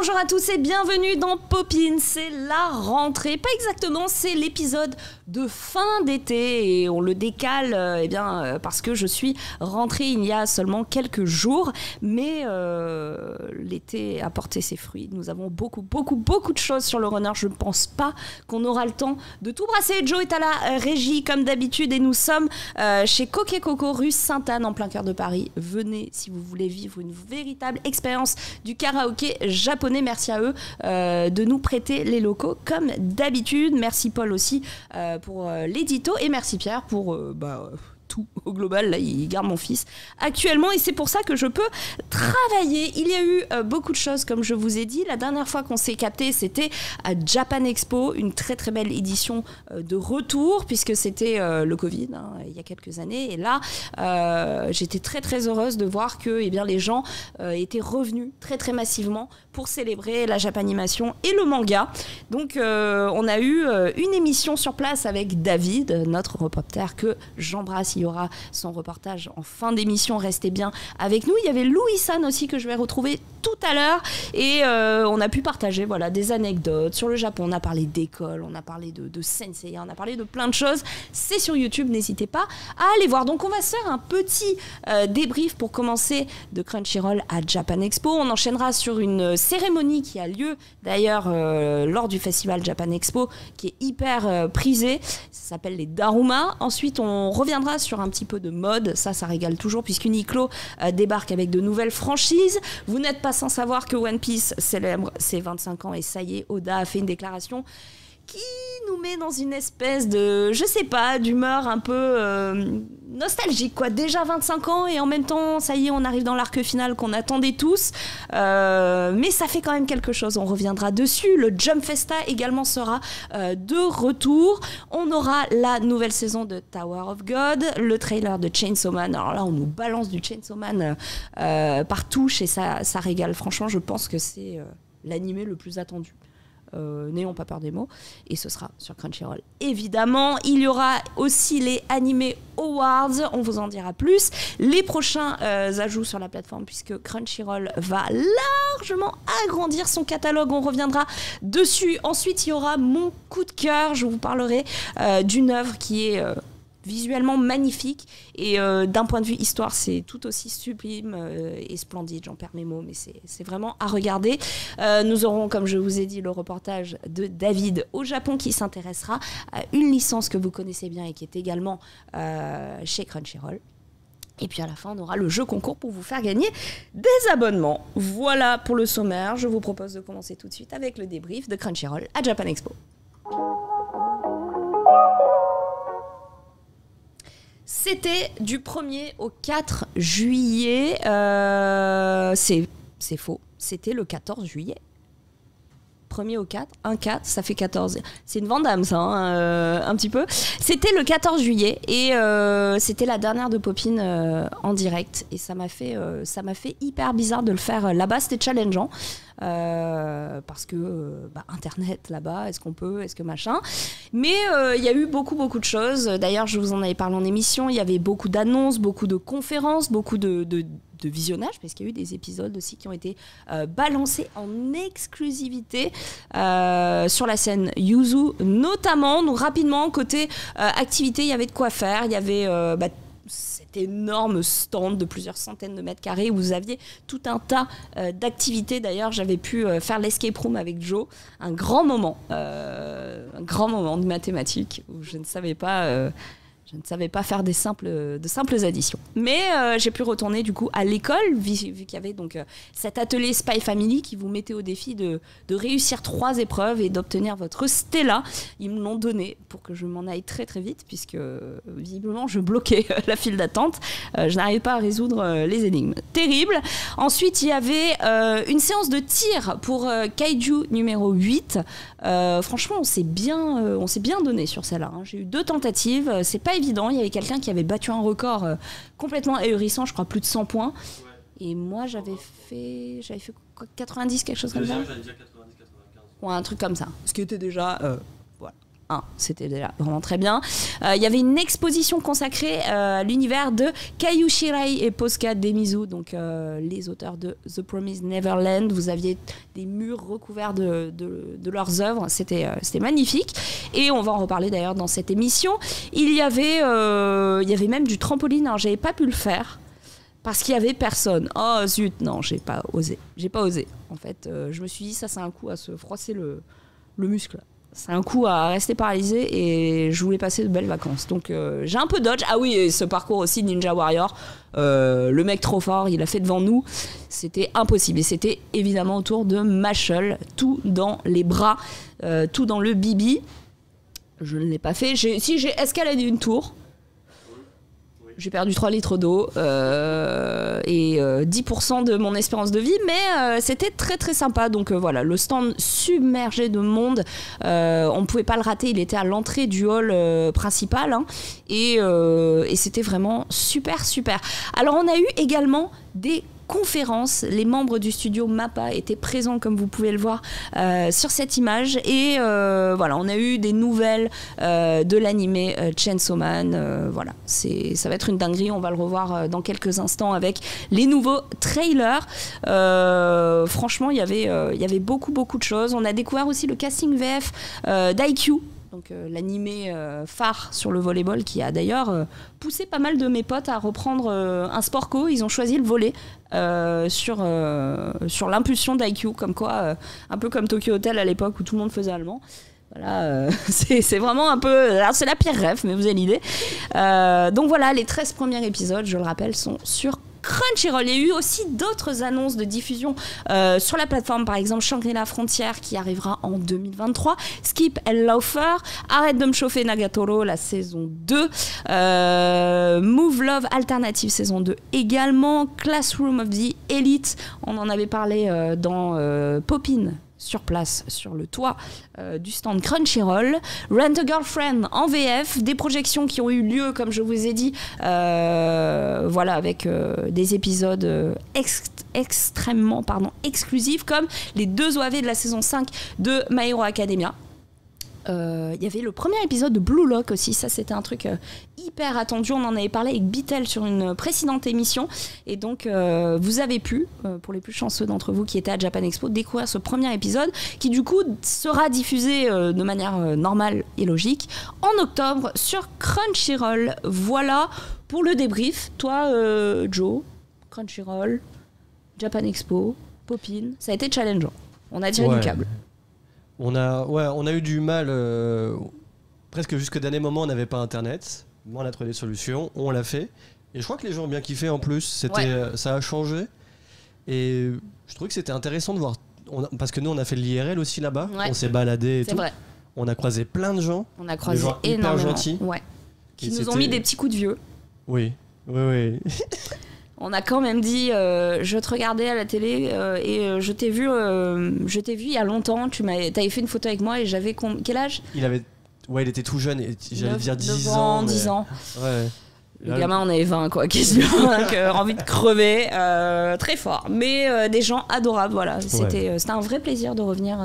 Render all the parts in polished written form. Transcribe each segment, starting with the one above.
Bonjour à tous et bienvenue dans Popin, c'est la rentrée, pas exactement, c'est l'épisode de fin d'été et on le décale parce que je suis rentrée il y a seulement quelques jours, mais l'été a porté ses fruits, nous avons beaucoup de choses sur le runner, je ne pense pas qu'on aura le temps de tout brasser. Joe est à la régie comme d'habitude et nous sommes chez Coquet Coco rue Sainte-Anne en plein cœur de Paris. Venez si vous voulez vivre une véritable expérience du karaoké japonais. Merci à eux de nous prêter les locaux comme d'habitude. Merci Paul aussi pour l'édito et merci Pierre pour tout au global. Là il garde mon fils actuellement et c'est pour ça que je peux travailler. Il y a eu beaucoup de choses comme je vous ai dit. La dernière fois qu'on s'est capté c'était à Japan Expo, une très belle édition de retour puisque c'était le Covid il y a quelques années et là j'étais très heureuse de voir que les gens étaient revenus très massivement pour célébrer la Japanimation et le manga. Donc on a eu une émission sur place avec David, notre reporter que j'embrasse. Il y aura son reportage en fin d'émission, restez bien avec nous. Il y avait Louis-San aussi que je vais retrouver tout à l'heure et on a pu partager des anecdotes sur le Japon. On a parlé d'école, on a parlé de sensei, on a parlé de plein de choses. C'est sur YouTube, n'hésitez pas à aller voir. Donc on va se faire un petit débrief pour commencer de Crunchyroll à Japan Expo. On enchaînera sur une cérémonie qui a lieu d'ailleurs lors du festival Japan Expo qui est hyper prisée. Ça s'appelle les Daruma. Ensuite on reviendra sur un petit peu de mode, ça régale toujours puisqu'Uniqlo débarque avec de nouvelles franchises. Vous n'êtes pas sans savoir que One Piece célèbre ses 25 ans et ça y est, Oda a fait une déclaration qui nous met dans une espèce de, je sais pas, d'humeur un peu nostalgique quoi. Déjà 25 ans et en même temps, ça y est, on arrive dans l'arc final qu'on attendait tous. Mais ça fait quand même quelque chose, on reviendra dessus. Le Jump Festa également sera de retour. On aura la nouvelle saison de Tower of God, le trailer de Chainsaw Man. Alors là, on nous balance du Chainsaw Man par touche et ça régale. Franchement, je pense que c'est l'animé le plus attendu. N'ayons pas peur des mots et ce sera sur Crunchyroll évidemment. Il y aura aussi les Anime Awards, on vous en dira plus, les prochains ajouts sur la plateforme puisque Crunchyroll va largement agrandir son catalogue, on reviendra dessus. Ensuite il y aura mon coup de cœur, je vous parlerai d'une œuvre qui est visuellement magnifique et d'un point de vue histoire c'est tout aussi sublime et splendide, j'en perds mes mots mais c'est vraiment à regarder. Nous aurons comme je vous ai dit le reportage de David au Japon qui s'intéressera à une licence que vous connaissez bien et qui est également chez Crunchyroll. Et puis à la fin, on aura le jeu concours pour vous faire gagner des abonnements. Voilà pour le sommaire. Je vous propose de commencer tout de suite avec le débrief de Crunchyroll à Japan Expo. C'était du 1er au 4 juillet. C'est faux. C'était le 14 juillet. 1er au 4, un 4, ça fait 14. C'est une Vandame, ça, un petit peu. C'était le 14 juillet et c'était la dernière de Popin en direct. Et ça m'a fait hyper bizarre de le faire là-bas. C'était challengeant. Parce que internet là-bas, est-ce qu'on peut, est-ce que machin, mais il y a eu beaucoup de choses. D'ailleurs je vous en avais parlé en émission, il y avait beaucoup d'annonces, beaucoup de conférences, beaucoup de visionnage parce qu'il y a eu des épisodes aussi qui ont été balancés en exclusivité sur la scène Yuzu notamment. Donc rapidement côté activité, il y avait de quoi faire, il y avait cet énorme stand de plusieurs centaines de mètres carrés où vous aviez tout un tas d'activités. D'ailleurs, j'avais pu faire l'escape room avec Joe, un grand moment de mathématiques où je ne savais pas faire de simples additions. Mais j'ai pu retourner du coup à l'école, vu qu'il y avait donc cet atelier Spy Family qui vous mettait au défi de réussir 3 épreuves et d'obtenir votre Stella. Ils me l'ont donné pour que je m'en aille très vite, puisque visiblement je bloquais la file d'attente. Je n'arrivais pas à résoudre les énigmes. Terrible. Ensuite, il y avait une séance de tir pour Kaiju numéro 8. Franchement, on s'est bien donné sur celle-là. J'ai eu 2 tentatives. C'est pas évident, il y avait quelqu'un qui avait battu un record complètement ahurissant, je crois plus de 100 points. Ouais. Et moi j'avais fait quoi, 90, quelque chose comme ça. J'allais dire 90, 95. Ouais, un truc comme ça. Ce qui était déjà c'était déjà vraiment très bien. Il y avait une exposition consacrée à l'univers de Kaiju Shirai et Posca Demizu, donc les auteurs de The Promised Neverland. Vous aviez des murs recouverts de leurs œuvres, c'était magnifique. Et on va en reparler d'ailleurs dans cette émission. Il y avait même du trampoline, alors j'avais pas pu le faire. Parce qu'il y avait personne. Oh zut, non, j'ai pas osé. En fait, je me suis dit, ça c'est un coup à se froisser le muscle. C'est un coup à rester paralysé et je voulais passer de belles vacances. Donc j'ai un peu dodge. Ah oui, et ce parcours aussi Ninja Warrior, le mec trop fort, il a fait devant nous. C'était impossible. Et c'était évidemment autour de Mashle, tout dans les bras, tout dans le bibi. Je ne l'ai pas fait. J'ai escaladé une tour. J'ai perdu 3 litres d'eau et 10% de mon espérance de vie, mais c'était très très sympa. Donc voilà, le stand submergé de monde, on ne pouvait pas le rater, il était à l'entrée du hall principal, hein, et c'était vraiment super. Alors on a eu également des conférence. Les membres du studio MAPPA étaient présents, comme vous pouvez le voir sur cette image. Et voilà, on a eu des nouvelles de l'animé Chainsaw Man. Voilà, ça va être une dinguerie. On va le revoir dans quelques instants avec les nouveaux trailers. Franchement, il y avait beaucoup de choses. On a découvert aussi le casting VF d'IQ. Donc l'animé phare sur le volleyball, qui a d'ailleurs poussé pas mal de mes potes à reprendre un sport co. Ils ont choisi le volley sur l'impulsion d'IQ, comme quoi, un peu comme Tokyo Hotel à l'époque où tout le monde faisait allemand. Voilà, c'est vraiment un peu... Alors c'est la pire rêve, mais vous avez l'idée. Donc voilà, les 13 premiers épisodes, je le rappelle, sont sur Crunchyroll. Il y a eu aussi d'autres annonces de diffusion sur la plateforme, par exemple Shangri-La Frontier qui arrivera en 2023, Skip and Laufer, Arrête de me chauffer Nagatoro, la saison 2, Move Love Alternative saison 2 également, Classroom of the Elite, on en avait parlé dans Popin sur place, sur le toit du stand Crunchyroll, Rent a Girlfriend en VF, des projections qui ont eu lieu, comme je vous ai dit, voilà, avec des épisodes extrêmement exclusifs, comme les 2 OAV de la saison 5 de My Hero Academia. Il y avait le premier épisode de Blue Lock aussi, ça c'était un truc hyper attendu, on en avait parlé avec Bitel sur une précédente émission, et donc vous avez pu, pour les plus chanceux d'entre vous qui étaient à Japan Expo, découvrir ce premier épisode qui du coup sera diffusé de manière normale et logique en octobre sur Crunchyroll. Voilà pour le débrief. Toi Joe, Crunchyroll, Japan Expo, Popin, ça a été challengeant, on a tiré du câble. On a eu du mal, presque jusqu'au dernier moment, on n'avait pas internet. On a trouvé des solutions, on l'a fait. Et je crois que les gens ont bien kiffé en plus, ça a changé. Et je trouvais que c'était intéressant de voir, parce que nous on a fait de l'IRL aussi là-bas, on s'est baladé et tout. Vrai. On a croisé plein de gens. On a croisé énormément. Hyper gentils. Ouais. Qui nous ont mis des petits coups de vieux. Oui. On a quand même dit, je te regardais à la télé et je t'ai vu il y a longtemps. Tu avais fait une photo avec moi et j'avais quel âge ? Il était tout jeune, j'allais dire 10 ans. 10 ans. Ouais. Les gamins, on avait 20, quoi, quasiment. Envie de crever. Très fort. Mais des gens adorables, voilà. C'était un vrai plaisir de revenir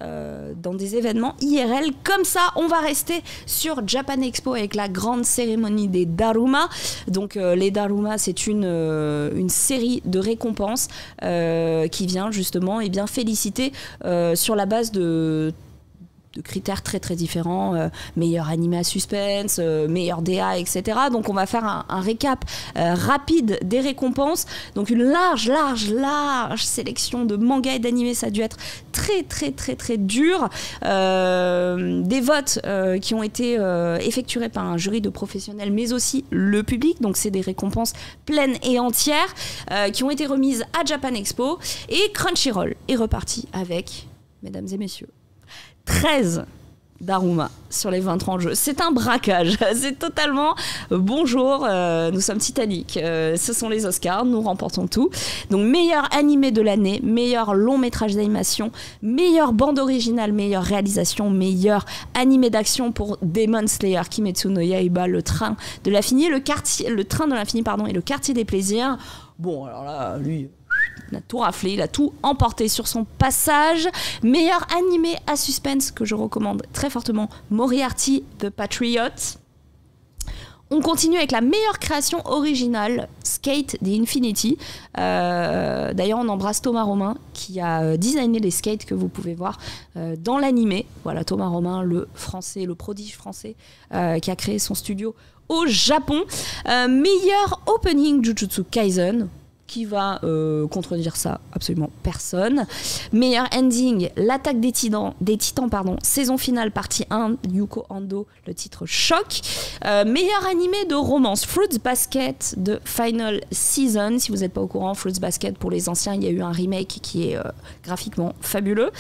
dans des événements IRL comme ça. On va rester sur Japan Expo avec la grande cérémonie des Daruma. Donc les Daruma, c'est une série de récompenses qui vient justement féliciter sur la base de critères très très différents, meilleur animé à suspense, meilleur DA, etc. Donc on va faire un récap rapide des récompenses. Donc une large sélection de mangas et d'animés, ça a dû être très très très très dur. Des votes qui ont été effectués par un jury de professionnels, mais aussi le public. Donc c'est des récompenses pleines et entières qui ont été remises à Japan Expo. Et Crunchyroll est reparti avec, mesdames et messieurs, 13 Daruma sur les 23 jeux. C'est un braquage. C'est totalement bonjour, nous sommes Titanic. Ce sont les Oscars, nous remportons tout. Donc meilleur animé de l'année, meilleur long métrage d'animation, meilleure bande originale, meilleure réalisation, meilleur animé d'action pour Demon Slayer, Kimetsu no Yaiba, le train de l'infini, et le quartier des plaisirs. Bon, alors là, lui, Il a tout raflé, il a tout emporté sur son passage. Meilleur animé à suspense que je recommande très fortement, Moriarty the Patriot. On continue avec la meilleure création originale, Skate the Infinity. D'ailleurs, on embrasse Thomas Romain qui a designé les skates que vous pouvez voir dans l'animé. Voilà, Thomas Romain, le prodige français qui a créé son studio au Japon. Meilleur opening Jujutsu Kaisen. Qui va contredire ça? Absolument personne. Meilleur ending, l'attaque des titans, saison finale partie 1, Yuko Ando, le titre Choc. Meilleur animé de romance, Fruits Basket de Final Season. Si vous n'êtes pas au courant, Fruits Basket, pour les anciens, il y a eu un remake qui est graphiquement fabuleux.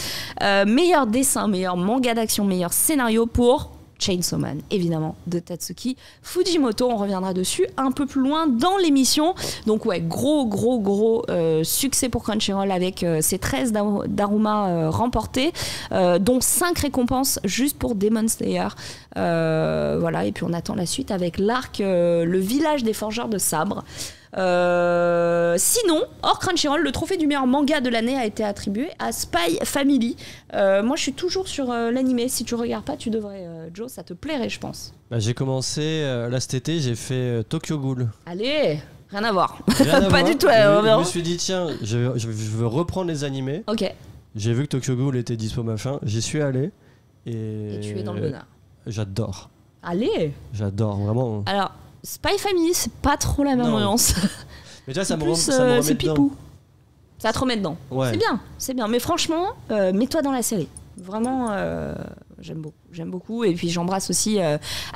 Meilleur dessin, meilleur manga d'action, meilleur scénario pour Chainsaw Man, évidemment, de Tatsuki Fujimoto. On reviendra dessus un peu plus loin dans l'émission. Donc ouais, gros succès pour Crunchyroll avec ses 13 Daruma remportés, dont 5 récompenses juste pour Demon Slayer. Voilà, et puis on attend la suite avec l'arc Le village des forgeurs de sabre. Sinon, hors Crunchyroll, le trophée du meilleur manga de l'année a été attribué à Spy Family. Moi, je suis toujours sur l'animé. Si tu regardes pas, tu devrais, Joe, ça te plairait, je pense. Bah, j'ai commencé là cet été, j'ai fait Tokyo Ghoul. Allez, rien à voir. Rien à pas voir. du tout. Je me suis dit, tiens, je veux reprendre les animés. Ok. J'ai vu que Tokyo Ghoul était dispo machin, j'y suis allé. Et tu es dans le bonheur. J'adore. Allez. J'adore, vraiment. Alors, Spy Family, c'est pas trop la même ambiance. Mais tu vois, ça me remet c'est dedans. Pipou. Ça te remet dedans. Ouais. C'est bien. Mais franchement, mets-toi dans la série. Vraiment, j'aime beaucoup. Et puis j'embrasse aussi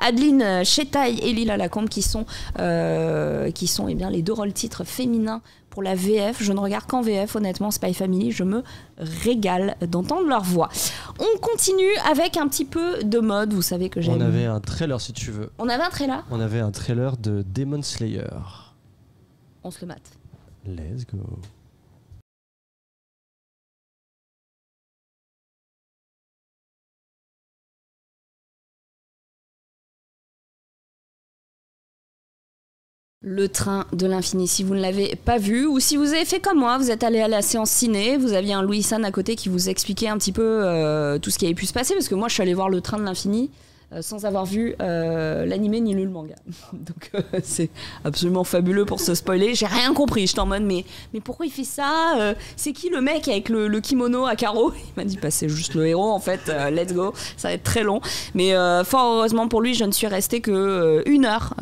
Adeline Chetaille et Lila Lacombe qui sont eh bien, les deux rôles titres féminins pour la VF. Je ne regarde qu'en VF, honnêtement, Spy Family. Je me régale d'entendre leur voix. On continue avec un petit peu de mode. Vous savez que j'aime. On avait un trailer, si tu veux. On avait un trailer ? On avait un trailer de Demon Slayer. On se le mate. Let's go. Le train de l'infini, si vous ne l'avez pas vu, ou si vous avez fait comme moi, vous êtes allé à la séance ciné, vous aviez un Louis San à côté qui vous expliquait un petit peu tout ce qui avait pu se passer, parce que moi je suis allée voir le train de l'infini sans avoir vu l'animé ni lu le manga. Donc c'est absolument fabuleux pour se spoiler. J'ai rien compris, j'étais en mode mais pourquoi il fait ça, c'est qui le mec avec le kimono à carreaux? Il m'a dit c'est juste le héros en fait, let's go, ça va être très long. Mais fort heureusement pour lui, je ne suis restée que 1 heure.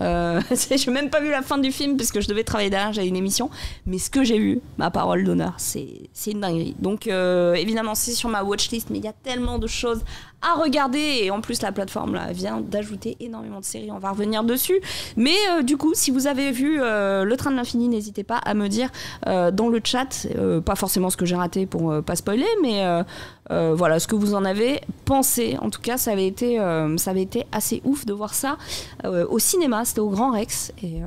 J'ai même pas vu la fin du film puisque je devais travailler derrière, j'avais une émission. Mais ce que j'ai vu, ma parole d'honneur, c'est une dinguerie. Donc évidemment c'est sur ma watchlist, mais il y a tellement de choses à regarder et en plus la plateforme là vient d'ajouter énormément de séries, on va revenir dessus, mais du coup si vous avez vu Le Train de l'Infini, n'hésitez pas à me dire dans le chat, pas forcément ce que j'ai raté pour pas spoiler, mais voilà ce que vous en avez pensé. En tout cas ça avait été assez ouf de voir ça au cinéma, c'était au Grand Rex et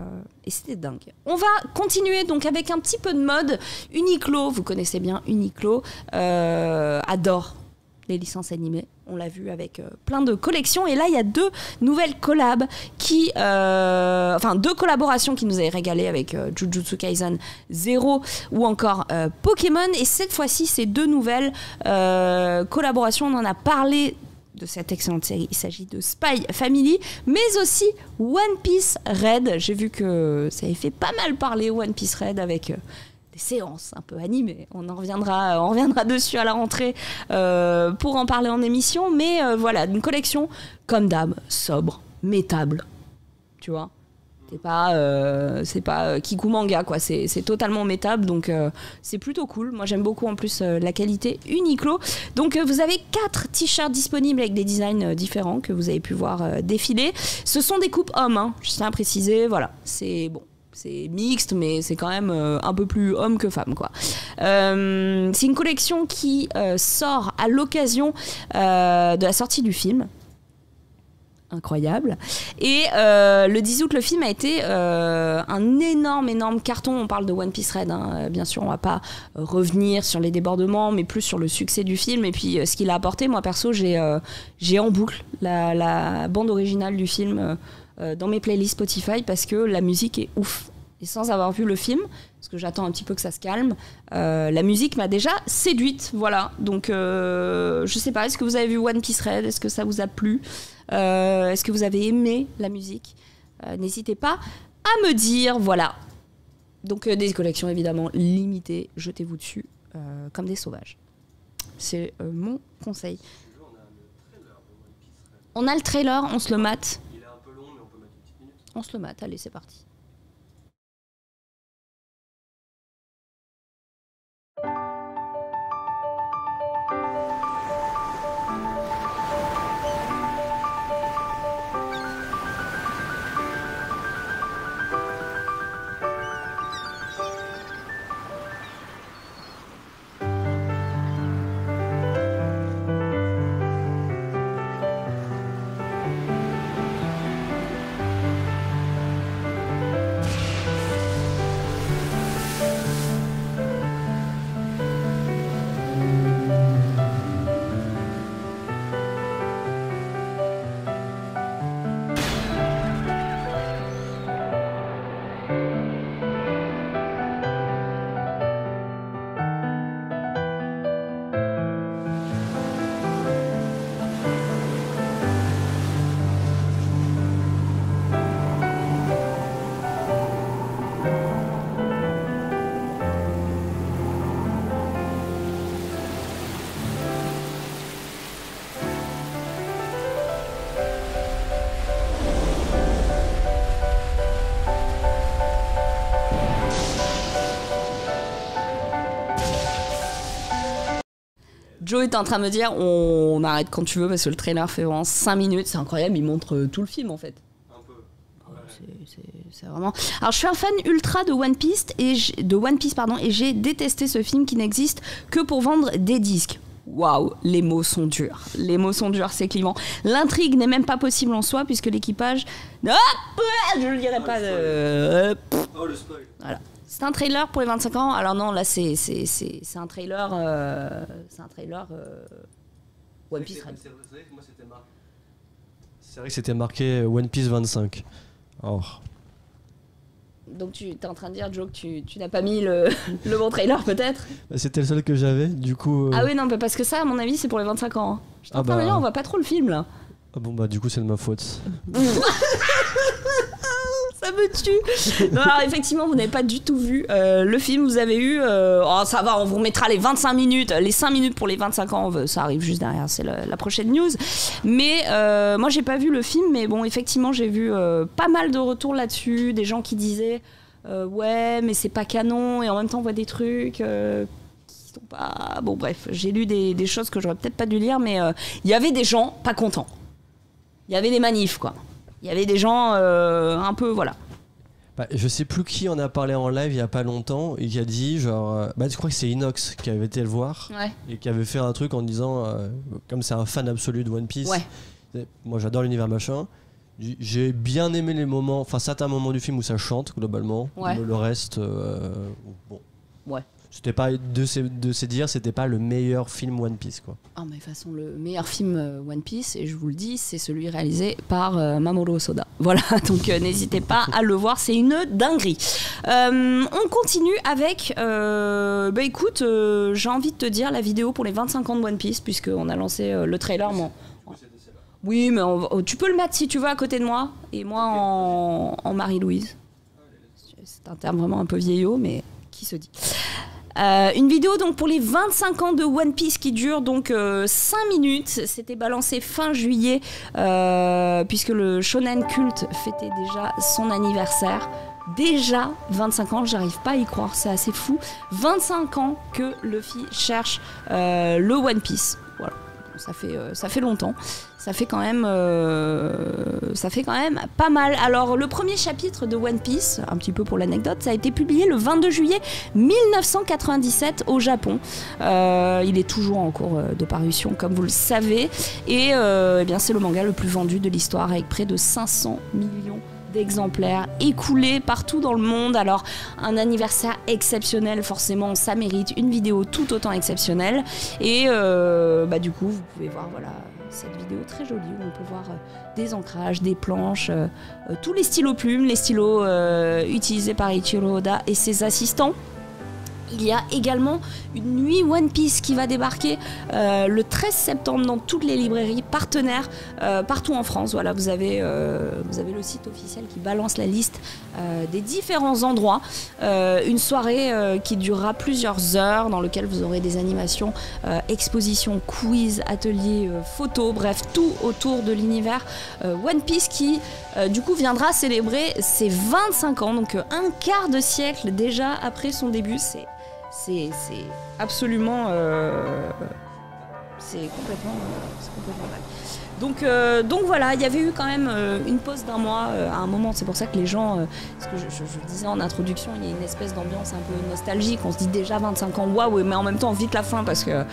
c'était dingue. On va continuer donc avec un petit peu de mode. Uniqlo, vous connaissez bien Uniqlo, adore les licences animées. On l'a vu avec plein de collections. Et là, il y a 2 nouvelles collabs enfin 2 collaborations qui nous avaient régalé avec Jujutsu Kaisen 0 ou encore Pokémon. Et cette fois-ci, ces 2 nouvelles collaborations, on en a parlé de cette excellente série. Il s'agit de Spy Family, mais aussi One Piece Red. J'ai vu que ça avait fait pas mal parler One Piece Red avec séances un peu animées. On reviendra dessus à la rentrée pour en parler en émission, mais voilà, une collection comme d'hab, sobre, métable, tu vois. C'est pas Kiku Manga quoi, c'est totalement métable, donc c'est plutôt cool. Moi j'aime beaucoup en plus la qualité Uniqlo. Donc vous avez 4 t-shirts disponibles avec des designs différents que vous avez pu voir défiler. Ce sont des coupes hommes, hein, je tiens à préciser, voilà, c'est bon. C'est mixte, mais c'est quand même un peu plus homme que femme, quoi. C'est une collection qui sort à l'occasion de la sortie du film. Incroyable. Et le 10 août, le film a été un énorme carton. On parle de One Piece Red, hein. Bien sûr, on va pas revenir sur les débordements, mais plus sur le succès du film et puis ce qu'il a apporté. Moi, perso, j'ai en boucle la bande originale du film dans mes playlists Spotify parce que la musique est ouf. et sans avoir vu le film, parce que j'attends un petit peu que ça se calme, la musique m'a déjà séduite, voilà. Donc, je sais pas, est-ce que vous avez vu One Piece Red? Est-ce que ça vous a plu? Est-ce que vous avez aimé la musique? N'hésitez pas à me dire, voilà. Donc, des collections évidemment limitées, jetez-vous dessus comme des sauvages. C'est mon conseil. On a le trailer, on se le mate. Il est un peu long, mais on peut mettre une petite minute. On se le mate, allez, c'est parti. Joe est en train de me dire on arrête quand tu veux parce que le trailer fait vraiment 5 minutes, c'est incroyable, il montre tout le film en fait. Un peu. C'est vraiment... Alors je suis un fan ultra de One Piece et j'ai détesté ce film qui n'existe que pour vendre des disques. Waouh, les mots sont durs. Les mots sont durs, c'est clivant. L'intrigue n'est même pas possible en soi puisque l'équipage... Hop, je ne le dirai pas. Oh, le spoil. Voilà. C'est un trailer pour les 25 ans. Alors non, là c'est un trailer. One Piece Red. C'est vrai que c'était marqué One Piece 25. Or. Donc tu es en train de dire, Joe, que tu n'as pas mis le bon trailer peut-être? C'était le seul que j'avais, du coup. Ah oui, non, parce que ça, à mon avis, c'est pour les 25 ans. Je suis en train de dire, on voit pas trop le film là. Ah bon, bah du coup, c'est de ma faute. Ça me tue. Non, alors effectivement, vous n'avez pas du tout vu le film. Vous avez eu... oh, ça va, on vous remettra les 25 minutes. Les 5 minutes pour les 25 ans, ça arrive juste derrière. C'est la prochaine news. Mais moi, j'ai pas vu le film. Mais bon, effectivement, j'ai vu pas mal de retours là-dessus. Des gens qui disaient... ouais, mais c'est pas canon. Et en même temps, on voit des trucs... qui sont pas... Bon, bref. J'ai lu des choses que j'aurais peut-être pas dû lire. Mais il y avait des gens pas contents. Il y avait des manifs, quoi. Il y avait des gens un peu, voilà. Bah, je sais plus qui en a parlé en live il y a pas longtemps et qui a dit genre, je crois que c'est Inox qui avait été le voir et qui avait fait un truc en disant, comme c'est un fan absolu de One Piece, moi j'adore l'univers machin, j'ai bien aimé les moments, enfin certains moments du film où ça chante globalement, le reste, bon. Ouais. C'était pas de se dire, c'était pas le meilleur film One Piece, quoi. Ah, mais de toute façon, le meilleur film One Piece, et je vous le dis, c'est celui réalisé par Mamoru Hosoda. Voilà, donc n'hésitez pas à le voir, c'est une dinguerie. On continue avec, écoute, j'ai envie de te dire la vidéo pour les 25 ans de One Piece, puisqu'on a lancé le trailer. Oui, mais tu peux le mettre si tu veux à côté de moi, et moi en Marie-Louise. C'est un terme vraiment un peu vieillot, mais qui se dit. Une vidéo donc pour les 25 ans de One Piece qui dure donc 5 minutes. C'était balancé fin juillet puisque le Shonen Cult fêtait déjà son anniversaire. Déjà 25 ans, j'arrive pas à y croire, c'est assez fou. 25 ans que Luffy cherche le One Piece. Voilà, ça fait longtemps. Ça fait quand même pas mal. Alors, le premier chapitre de One Piece, un petit peu pour l'anecdote, ça a été publié le 22 juillet 1997 au Japon. Il est toujours en cours de parution, comme vous le savez. Et bien, c'est le manga le plus vendu de l'histoire, avec près de 500 millions d'exemplaires écoulés partout dans le monde. Alors, un anniversaire exceptionnel, forcément, ça mérite une vidéo tout autant exceptionnelle. Et du coup, vous pouvez voir, voilà, cette vidéo très jolie où on peut voir des ancrages, des planches, tous les stylos plumes, les stylos utilisés par Eiichiro Oda et ses assistants. Il y a également une nuit One Piece qui va débarquer le 13 septembre dans toutes les librairies partenaires partout en France. Voilà, vous avez le site officiel qui balance la liste des différents endroits. Une soirée qui durera plusieurs heures dans laquelle vous aurez des animations, expositions, quiz, ateliers, photos, bref, tout autour de l'univers One Piece qui, du coup, viendra célébrer ses 25 ans, donc un quart de siècle déjà après son début. C'est absolument... c'est complètement dingue. Donc voilà, il y avait eu quand même une pause d'1 mois à un moment. C'est pour ça que les gens, ce que je disais en introduction, il y a une espèce d'ambiance un peu nostalgique. On se dit déjà 25 ans, waouh, mais en même temps vite la fin parce que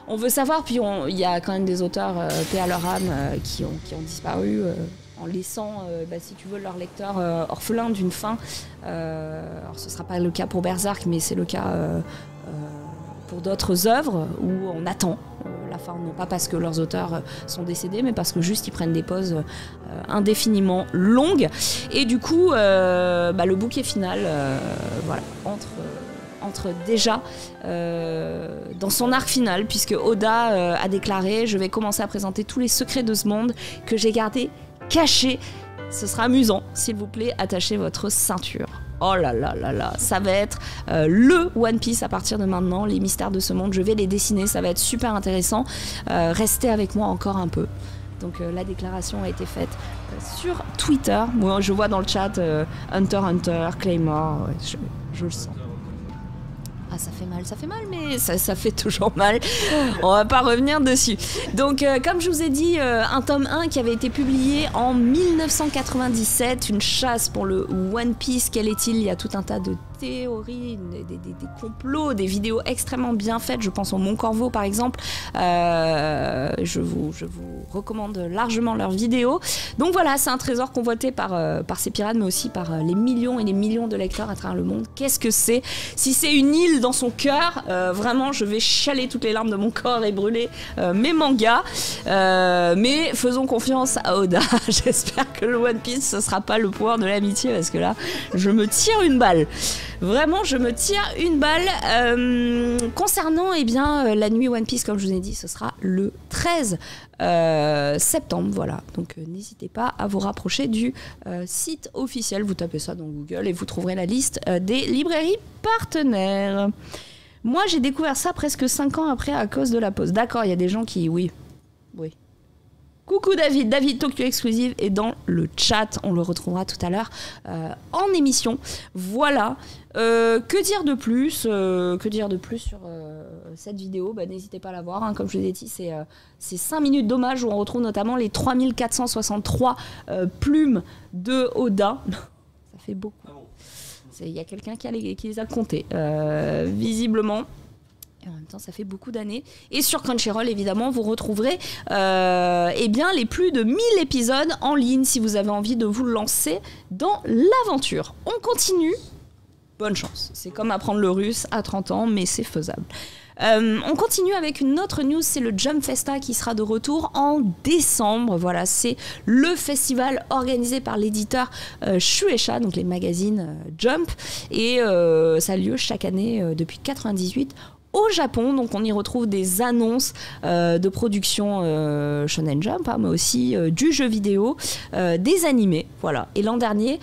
on veut savoir. Puis il y a quand même des auteurs, paix à leur âme, qui ont disparu. En laissant, si tu veux, leur lecteur orphelin d'une fin. Alors ce ne sera pas le cas pour Berserk, mais c'est le cas pour d'autres œuvres où on attend la fin, non pas parce que leurs auteurs sont décédés, mais parce que juste ils prennent des pauses indéfiniment longues. Et du coup, le bouquet final entre déjà dans son arc final, puisque Oda a déclaré « Je vais commencer à présenter tous les secrets de ce monde que j'ai gardés caché. Ce sera amusant, s'il vous plaît, attachez votre ceinture. » Oh là là là là, ça va être le One Piece à partir de maintenant, les mystères de ce monde, je vais les dessiner, ça va être super intéressant. Restez avec moi encore un peu. Donc la déclaration a été faite sur Twitter. Moi, je vois dans le chat Hunter Hunter, Claymore, ouais, je le sens. Ah, ça fait mal, mais ça fait toujours mal. On va pas revenir dessus. Donc, comme je vous ai dit, un tome 1 qui avait été publié en 1997, une chasse pour le One Piece. Quel est-il ? Il y a tout un tas de théories, des complots, des vidéos extrêmement bien faites. Je pense au Mont Corvo, par exemple. Je vous recommande largement leurs vidéos. Donc voilà, c'est un trésor convoité par ces pirates, mais aussi par les millions et les millions de lecteurs à travers le monde. Qu'est-ce que c'est ? Si c'est une île dans son cœur, vraiment je vais chialer toutes les larmes de mon corps et brûler mes mangas, mais faisons confiance à Oda. J'espère que le One Piece ce sera pas le pouvoir de l'amitié, parce que là je me tire une balle, vraiment je me tire une balle. Concernant la nuit One Piece, comme je vous ai dit, ce sera le 13 septembre, voilà, donc n'hésitez pas à vous rapprocher du site officiel, vous tapez ça dans Google et vous trouverez la liste des librairies partenaires. Moi j'ai découvert ça presque 5 ans après à cause de la pause. D'accord, il y a des gens qui... Oui. Coucou David Tokyo Exclusive est dans le chat, on le retrouvera tout à l'heure en émission. Voilà, que dire de plus sur cette vidéo, n'hésitez pas à la voir, hein. Comme je vous ai dit, c'est 5 minutes d'hommage où on retrouve notamment les 3463 plumes de Oda. Ça fait beaucoup. Il y a quelqu'un qui les a comptés, visiblement. Et en même temps, ça fait beaucoup d'années. Et sur Crunchyroll, évidemment, vous retrouverez les plus de 1000 épisodes en ligne si vous avez envie de vous lancer dans l'aventure. On continue. Bonne chance. C'est comme apprendre le russe à 30 ans, mais c'est faisable. On continue avec une autre news, c'est le Jump Festa qui sera de retour en décembre. Voilà, c'est le festival organisé par l'éditeur Shueisha, donc les magazines Jump, et ça a lieu chaque année depuis 1998 au Japon. Donc on y retrouve des annonces de production Shonen Jump, mais aussi du jeu vidéo, des animés, voilà. Et l'an dernier,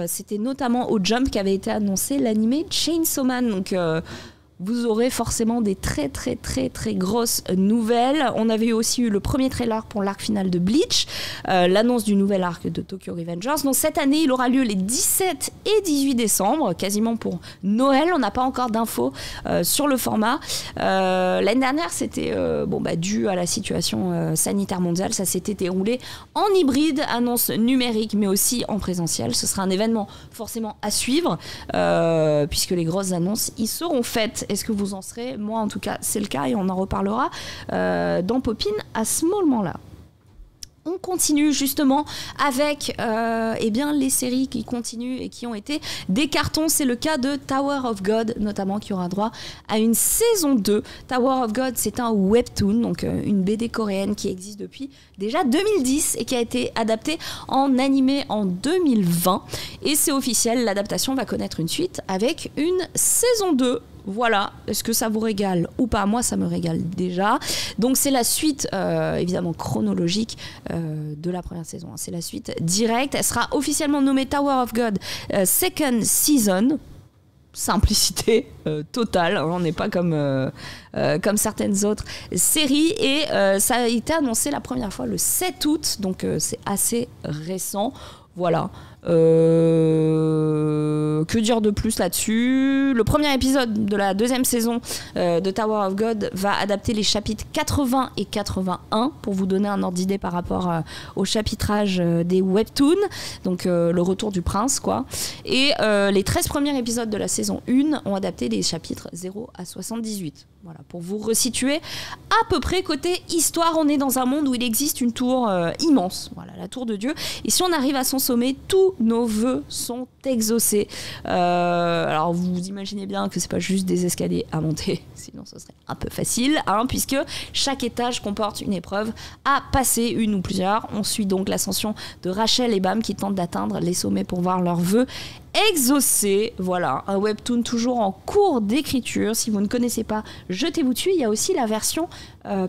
c'était notamment au Jump qu'avait été annoncé l'animé Chainsaw Man. Donc vous aurez forcément des très très très très grosses nouvelles. On avait aussi eu le premier trailer pour l'arc final de Bleach, l'annonce du nouvel arc de Tokyo Revengers. Donc cette année, il aura lieu les 17 et 18 décembre, quasiment pour Noël. On n'a pas encore d'infos sur le format. L'année dernière, c'était dû à la situation sanitaire mondiale. Ça s'était déroulé en hybride, annonce numérique, mais aussi en présentiel. Ce sera un événement forcément à suivre, puisque les grosses annonces y seront faites. Est-ce que vous en serez ? Moi, en tout cas, c'est le cas et on en reparlera dans Popin à ce moment-là. On continue justement avec les séries qui continuent et qui ont été des cartons. C'est le cas de Tower of God, notamment, qui aura droit à une saison 2. Tower of God, c'est un webtoon, donc une BD coréenne qui existe depuis déjà 2010 et qui a été adaptée en animé en 2020. Et c'est officiel, l'adaptation va connaître une suite avec une saison 2. Voilà, est-ce que ça vous régale ou pas? Moi, ça me régale déjà. Donc, c'est la suite, évidemment, chronologique de la première saison. C'est la suite directe. Elle sera officiellement nommée Tower of God Second Season. Simplicité totale. On n'est pas comme certaines autres séries. Et ça a été annoncé la première fois le 7 août. Donc, c'est assez récent. Voilà. Que dire de plus là-dessus? Le premier épisode de la deuxième saison de Tower of God va adapter les chapitres 80 et 81 pour vous donner un ordre d'idée par rapport au chapitrage des webtoons, donc le retour du prince quoi. Et les 13 premiers épisodes de la saison 1 ont adapté les chapitres 0 à 78. Voilà, pour vous resituer à peu près côté histoire, on est dans un monde où il existe une tour immense, voilà, la tour de Dieu, et si on arrive à son sommet, tous nos vœux sont exaucés. Alors vous imaginez bien que c'est pas juste des escaliers à monter, sinon ce serait un peu facile, hein, puisque chaque étage comporte une épreuve à passer, une ou plusieurs. On suit donc l'ascension de Rachel et Bam qui tentent d'atteindre les sommets pour voir leurs vœux exaucé. Voilà, un webtoon toujours en cours d'écriture. Si vous ne connaissez pas, jetez-vous dessus. Il y a aussi la version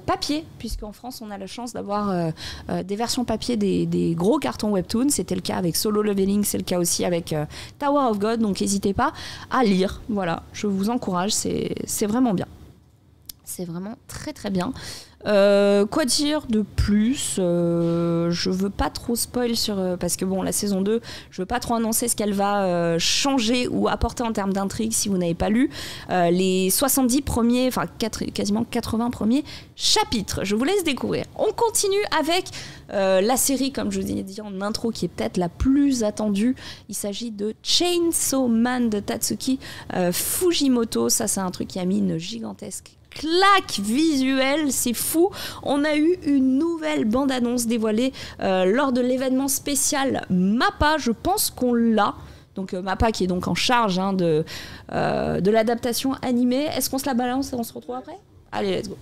papier, puisqu'en France on a la chance d'avoir des versions papier des gros cartons webtoon. C'était le cas avec Solo Leveling, c'est le cas aussi avec Tower of God, donc n'hésitez pas à lire. Voilà, je vous encourage, c'est vraiment bien. C'est vraiment très très bien. Quoi dire de plus? Je veux pas trop spoil parce que bon, la saison 2, je veux pas trop annoncer ce qu'elle va changer ou apporter en termes d'intrigue si vous n'avez pas lu les 70 premiers, enfin quasiment 80 premiers chapitres. Je vous laisse découvrir. On continue avec la série, comme je vous ai dit en intro, qui est peut-être la plus attendue. Il s'agit de Chainsaw Man de Tatsuki Fujimoto. Ça, c'est un truc qui a mis une gigantesque claque visuelle, c'est fou. On a eu une nouvelle bande-annonce dévoilée lors de l'événement spécial MAPPA. Je pense qu'on l'a. Donc MAPPA qui est donc en charge de l'adaptation animée. Est-ce qu'on se la balance et on se retrouve après? Allez, let's go.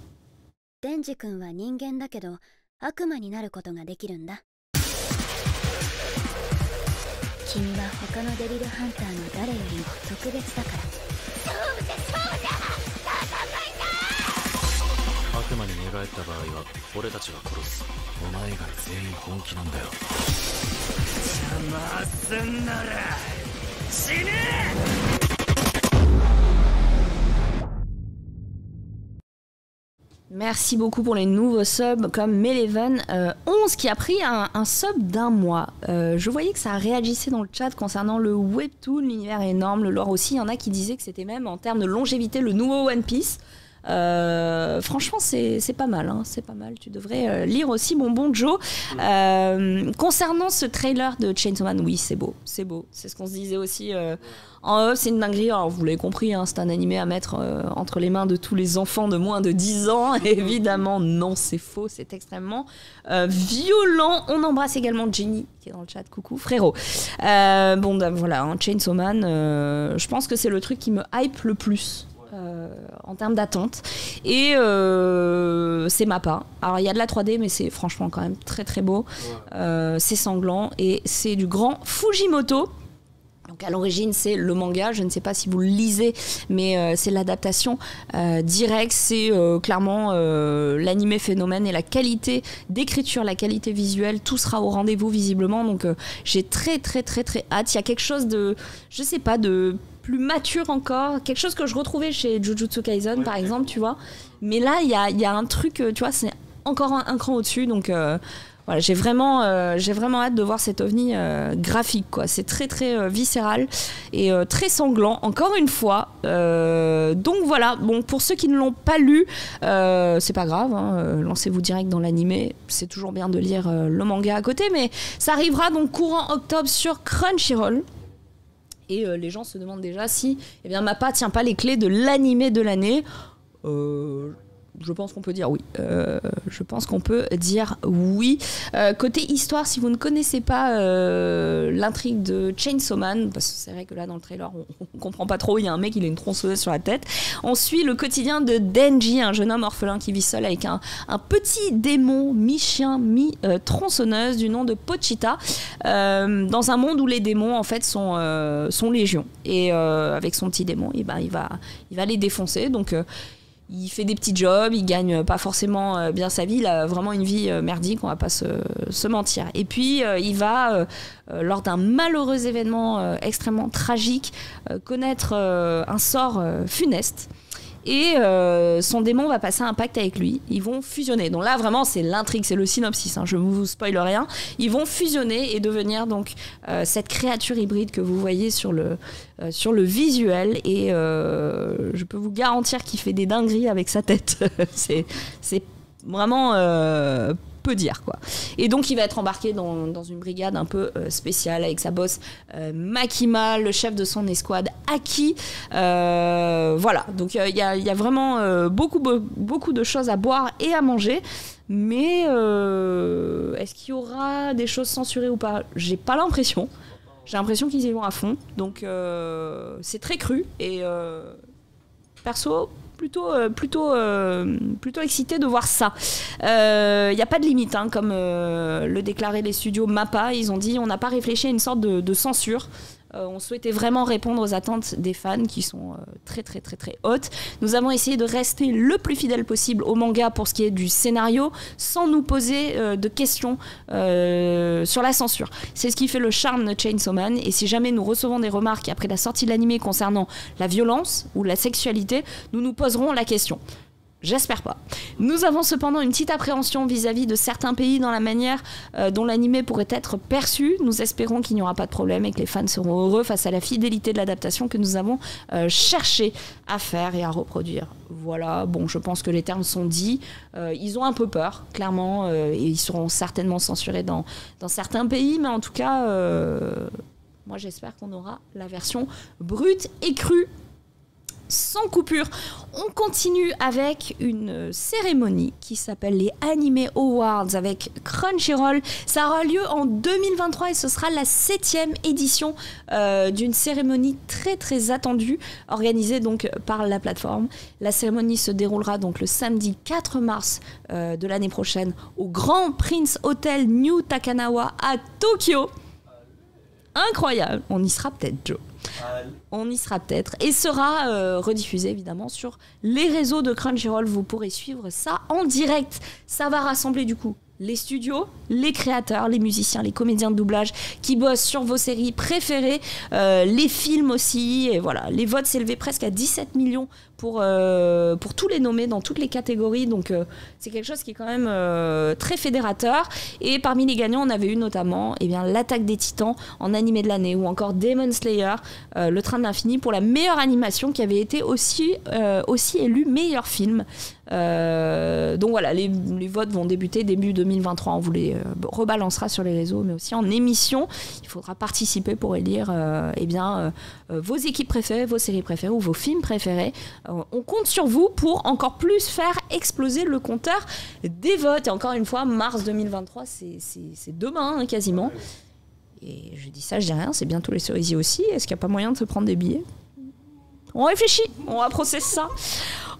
Denji-kun wa ningen da kedo, akuma ni naru koto ga dekiru nda. Kimi wa hoka no Devil Hunter no dare yori mo tokubetsu da kara. 悪魔に寝返った場合は俺たちが殺す。お前以外全員本気なんだよ。邪魔すんなら死ね。Merci beaucoup pour les nouveaux subs comme Meleven 11 qui a pris un sub d'1 mois. Je voyais que ça réagissait dans le chat concernant le webtoon, l'univers est énorme, le lore aussi. Il y en a qui disaient que c'était même en termes de longévité le nouveau One Piece. Franchement c'est pas mal, hein, c'est pas mal. Tu devrais lire aussi mon bon Joe. Concernant ce trailer de Chainsaw Man, oui c'est beau, c'est ce qu'on se disait aussi en off, c'est une dinguerie. Alors vous l'avez compris, hein, c'est un animé à mettre entre les mains de tous les enfants de moins de 10 ans. Évidemment non, c'est faux, c'est extrêmement violent. On embrasse également Jenny qui est dans le chat, coucou frérot. Bon ben voilà, hein, Chainsaw Man, je pense que c'est le truc qui me hype le plus en termes d'attente, et c'est MAPPA. Alors il y a de la 3D mais c'est franchement quand même très très beau, c'est sanglant et c'est du grand Fujimoto. Donc à l'origine c'est le manga, je ne sais pas si vous le lisez, mais c'est l'adaptation directe, c'est clairement l'animé phénomène, et la qualité d'écriture, la qualité visuelle, tout sera au rendez-vous visiblement, donc j'ai très très très très hâte. Il y a quelque chose de, je sais pas, de plus mature encore, quelque chose que je retrouvais chez Jujutsu Kaisen par exemple, tu vois, mais là il y a un truc, tu vois, c'est encore un cran au-dessus, donc voilà, j'ai vraiment hâte de voir cet ovni graphique quoi. C'est très très viscéral et très sanglant encore une fois, donc voilà. Bon, pour ceux qui ne l'ont pas lu, c'est pas grave, hein, lancez-vous direct dans l'animé, c'est toujours bien de lire le manga à côté, mais ça arrivera donc courant octobre sur Crunchyroll. Et les gens se demandent déjà si MAPPA tient pas les clés de l'animé de l'année. Je pense qu'on peut dire oui. Côté histoire, si vous ne connaissez pas l'intrigue de Chainsaw Man, parce que c'est vrai que là dans le trailer on comprend pas trop, il y a un mec, il a une tronçonneuse sur la tête. On suit le quotidien de Denji, un jeune homme orphelin qui vit seul avec un petit démon mi-chien, mi-tronçonneuse du nom de Pochita, dans un monde où les démons en fait sont légion. Et avec son petit démon, il va les défoncer. Donc il fait des petits jobs, il gagne pas forcément bien sa vie, il a vraiment une vie merdique, on va pas se mentir. Et puis il va, lors d'un malheureux événement extrêmement tragique, connaître un sort funeste. Et son démon va passer un pacte avec lui. Ils vont fusionner. Donc là, vraiment, c'est l'intrigue, c'est le synopsis. Hein, je ne vous spoil rien. Ils vont fusionner et devenir donc cette créature hybride que vous voyez sur le visuel. Et je peux vous garantir qu'il fait des dingueries avec sa tête. c'est vraiment peu dire, quoi. Et donc il va être embarqué dans une brigade un peu spéciale avec sa boss Makima, le chef de son escouade Aki. Voilà, donc il y a vraiment beaucoup de choses à boire et à manger. Mais est-ce qu'il y aura des choses censurées ou pas? J'ai pas l'impression. J'ai l'impression qu'ils y vont à fond. Donc c'est très cru et perso plutôt excité de voir ça. Il n'y a pas de limite, hein, comme le déclaraient les studios MAPPA. Ils ont dit on n'a pas réfléchi à une sorte de censure. On souhaitait vraiment répondre aux attentes des fans qui sont très très très très hautes. Nous avons essayé de rester le plus fidèle possible au manga pour ce qui est du scénario, sans nous poser de questions sur la censure. C'est ce qui fait le charme de Chainsaw Man. Et si jamais nous recevons des remarques après la sortie de l'anime concernant la violence ou la sexualité, nous nous poserons la question. J'espère pas. Nous avons cependant une petite appréhension vis-à-vis de certains pays dans la manière dont l'anime pourrait être perçu. Nous espérons qu'il n'y aura pas de problème et que les fans seront heureux face à la fidélité de l'adaptation que nous avons cherché à faire et à reproduire. Voilà, bon, je pense que les termes sont dits. Ils ont un peu peur, clairement, et ils seront certainement censurés dans certains pays, mais en tout cas, moi j'espère qu'on aura la version brute et crue, sans coupure. On continue avec une cérémonie qui s'appelle les Anime Awards avec Crunchyroll. Ça aura lieu en 2023 et ce sera la 7e édition d'une cérémonie très très attendue, organisée donc par la plateforme. La cérémonie se déroulera donc le samedi 4 mars de l'année prochaine au Grand Prince Hotel New Takanawa à Tokyo. Incroyable, on y sera peut-être, Joe. On y sera peut-être et sera rediffusé évidemment sur les réseaux de Crunchyroll. Vous pourrez suivre ça en direct. Ça va rassembler du coup les studios, les créateurs, les musiciens, les comédiens de doublage qui bossent sur vos séries préférées, les films aussi. Et voilà, les votes s'élevaient presque à 17 millions pour tous les nommés dans toutes les catégories. Donc c'est quelque chose qui est quand même très fédérateur. Et parmi les gagnants, on avait eu notamment l'Attaque des Titans en animé de l'année, ou encore Demon Slayer, Le Train de l'Infini pour la meilleure animation, qui avait été aussi élu meilleur film. Donc voilà, les votes vont débuter début 2023. On vous les rebalancera sur les réseaux, mais aussi en émission. Il faudra participer pour élire vos équipes préférées, vos séries préférées ou vos films préférés. On compte sur vous pour encore plus faire exploser le compteur des votes. Et encore une fois, mars 2023, c'est demain, hein, quasiment. Et je dis ça, je dis rien, c'est bientôt les cerisiers aussi. Est-ce qu'il n'y a pas moyen de se prendre des billets ? On réfléchit, on va processer ça.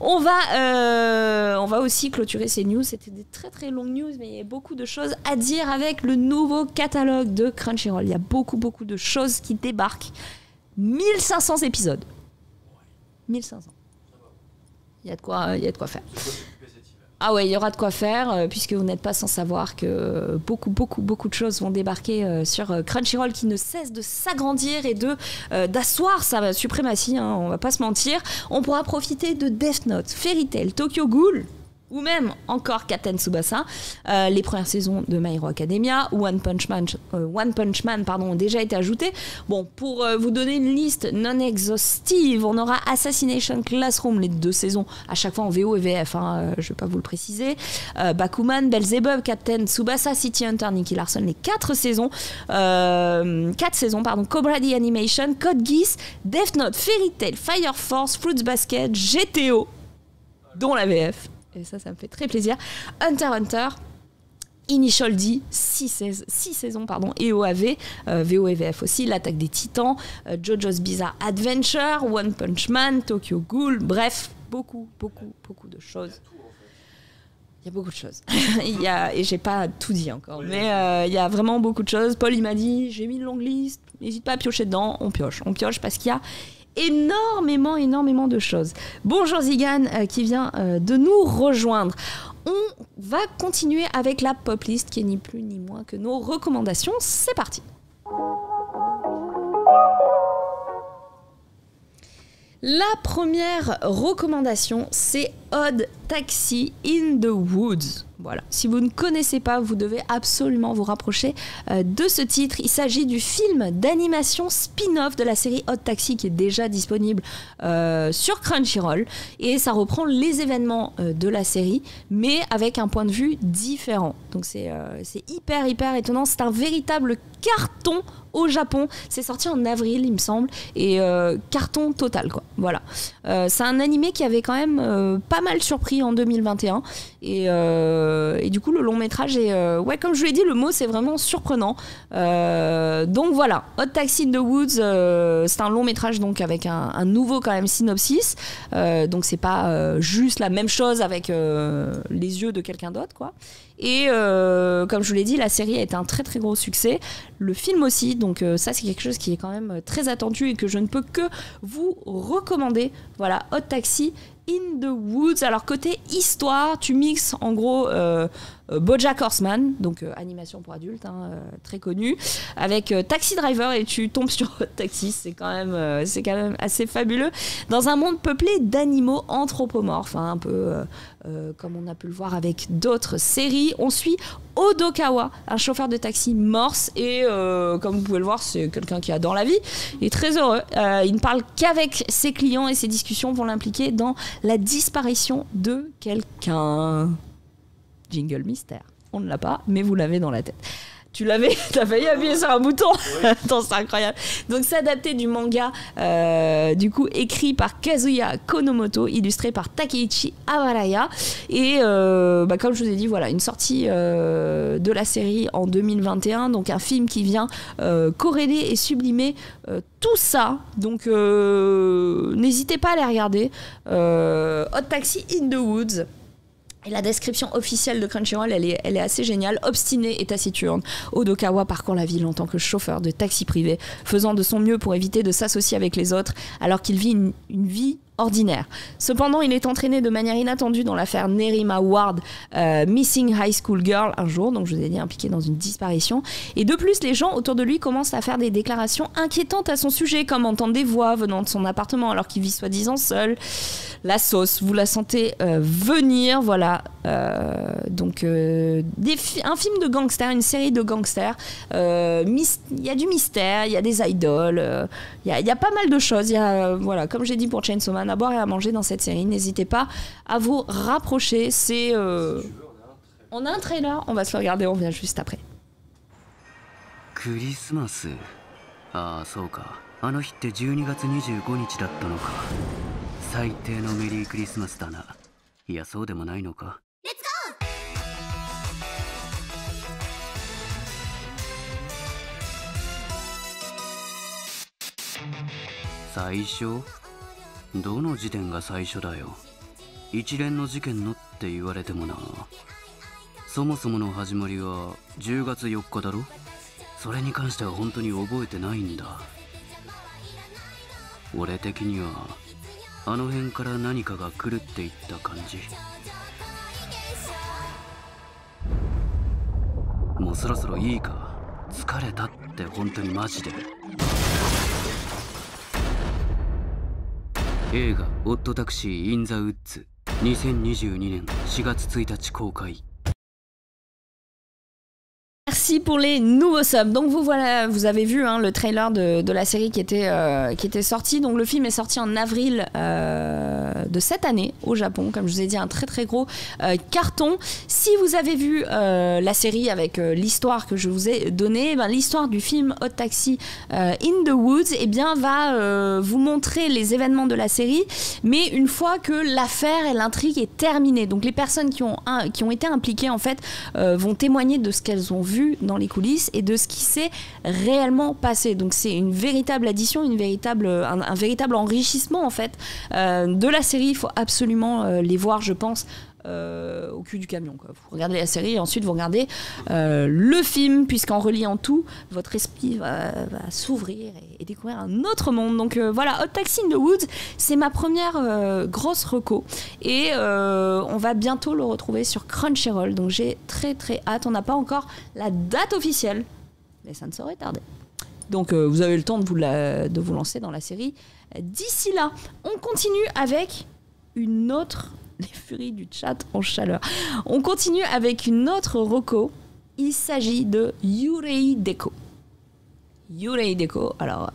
On va aussi clôturer ces news. C'était des très très longues news, mais il y a beaucoup de choses à dire avec le nouveau catalogue de Crunchyroll. Il y a beaucoup de choses qui débarquent. 1500 épisodes. 1500. Il y a de quoi faire. Ah ouais, il y aura de quoi faire, puisque vous n'êtes pas sans savoir que beaucoup de choses vont débarquer sur Crunchyroll, qui ne cesse de s'agrandir et d'asseoir sa suprématie, hein, on va pas se mentir. On pourra profiter de Death Note, Fairy Tail, Tokyo Ghoul, ou même encore Katen Tsubasa, les premières saisons de My Hero Academia, One Punch Man ont déjà été ajoutées. Bon, pour vous donner une liste non exhaustive, on aura Assassination Classroom, les 2 saisons, à chaque fois en VO et VF, hein, je vais pas vous le préciser. Bakuman, Belzebub, Captain Tsubasa, City Hunter, Nicky Larson, les 4 saisons. 4 saisons, pardon. Cobra The Animation, Code Geass, Death Note, Fairy Tail, Fire Force, Fruits Basket, GTO, dont la VF. et ça me fait très plaisir. Hunter x Hunter, Initial D, 6 saisons pardon, et OAV, VO et VF aussi, L'Attaque des Titans, JoJo's Bizarre Adventure, One Punch Man, Tokyo Ghoul, bref, beaucoup de choses. Il y a beaucoup de choses. Et j'ai pas tout dit encore, mais il y a vraiment beaucoup de choses. Paul, il m'a dit, j'ai mis une longue liste, n'hésite pas à piocher dedans, on pioche parce qu'il y a énormément de choses. Bonjour Zigan qui vient de nous rejoindre. On va continuer avec la pop list qui est ni plus ni moins que nos recommandations. C'est parti. La première recommandation, c'est Odd Taxi in the Woods. Voilà. Si vous ne connaissez pas, vous devez absolument vous rapprocher de ce titre. Il s'agit du film d'animation spin-off de la série Odd Taxi qui est déjà disponible sur Crunchyroll. Et ça reprend les événements de la série, mais avec un point de vue différent. Donc c'est hyper étonnant. C'est un véritable carton au Japon. C'est sorti en avril, il me semble. Et carton total, quoi. Voilà. C'est un animé qui avait quand même pas mal surpris en 2021. Et du coup, le long métrage est... comme je vous l'ai dit, le mot, c'est vraiment surprenant. Donc voilà, Odd Taxi in the Woods, c'est un long métrage donc avec un nouveau quand même synopsis. Donc c'est pas juste la même chose avec les yeux de quelqu'un d'autre, quoi. Et comme je vous l'ai dit, la série a été un très gros succès. Le film aussi, donc ça c'est quelque chose qui est quand même très attendu et que je ne peux que vous recommander. Voilà, Odd Taxi in the Woods. Alors côté histoire, tu mixes en gros BoJack Horseman, donc animation pour adultes, très connu, avec Taxi Driver et tu tombes sur Odd Taxi. C'est quand même assez fabuleux dans un monde peuplé d'animaux anthropomorphes, un peu comme on a pu le voir avec d'autres séries. On suit Odokawa, un chauffeur de taxi morse et comme vous pouvez le voir, c'est quelqu'un qui adore la vie, il est très heureux. Il ne parle qu'avec ses clients et ses discussions vont l'impliquer dans la disparition de quelqu'un. Jingle mystère. On ne l'a pas, mais vous l'avez dans la tête. Tu l'avais, t'as failli appuyer sur un bouton. Oui. Attends, c'est incroyable. Donc c'est adapté du manga, du coup écrit par Kazuya Konomoto, illustré par Takeichi Awaraya. Et comme je vous ai dit, voilà, une sortie de la série en 2021, donc un film qui vient corréler et sublimer tout ça. Donc n'hésitez pas à les regarder. Odd Taxi in the Woods. Et la description officielle de Crunchyroll, elle est assez géniale. Obstiné et taciturne, Odokawa parcourt la ville en tant que chauffeur de taxi privé, faisant de son mieux pour éviter de s'associer avec les autres, alors qu'il vit une vie ordinaire. Cependant, il est entraîné de manière inattendue dans l'affaire Nerima Ward, Missing High School Girl, un jour, donc je vous ai dit, impliqué dans une disparition. Et de plus, les gens autour de lui commencent à faire des déclarations inquiétantes à son sujet, comme entendre des voix venant de son appartement alors qu'il vit soi-disant seul. La sauce, vous la sentez venir, voilà. Donc, un film de gangsters, une série de gangsters. Il y a du mystère, il y a des idoles, il y a pas mal de choses. Voilà, comme j'ai dit pour Chainsaw Man, à boire et à manger dans cette série. N'hésitez pas à vous rapprocher. C'est, on a un trailer, on va se le regarder, on revient juste après. Christmas. Ah, そうか。あの日って12月25日だったのか。最低のメリークリスマスだな。いや、そうでもないのか。レッツゴー。最初？どの時点が最初だよ。一連の事件のって言われてもな。そもそもの始まりは10月4日だろ。それに関しては本当に覚えてないんだ。俺的にはあの辺から何かが来るっていった感じ。もうそろそろいいか。疲れたって本当にマジで。映画「オッドタクシー・イン・ザ・ウッズ」2022年4月1日公開。Merci parti pour les nouveaux subs. Donc vous avez vu le trailer de la série qui était sorti. Donc le film est sorti en avril de cette année au Japon. Comme je vous ai dit, un très très gros carton. Si vous avez vu la série avec l'histoire que je vous ai donnée, l'histoire du film Hot Taxi In the Woods va vous montrer les événements de la série, mais une fois que l'affaire et l'intrigue est terminée. Donc les personnes qui ont été impliquées en fait vont témoigner de ce qu'elles ont vu dans les coulisses et de ce qui s'est réellement passé. Donc c'est une véritable addition, un véritable enrichissement en fait de la série. Il faut absolument les voir, je pense, au cul du camion, quoi. Vous regardez la série et ensuite vous regardez le film, puisqu'en reliant tout, votre esprit va s'ouvrir et découvrir un autre monde. Donc voilà, Hot Taxi in the Woods, c'est ma première grosse reco, et on va bientôt le retrouver sur Crunchyroll, donc j'ai très très hâte. On n'a pas encore la date officielle, mais ça ne saurait tarder. Donc vous avez le temps de vous lancer dans la série d'ici là. On continue avec une autre... Les furies du chat en chaleur. On continue avec une autre reco. Il s'agit de Yurei Deco. Yurei Deco, alors...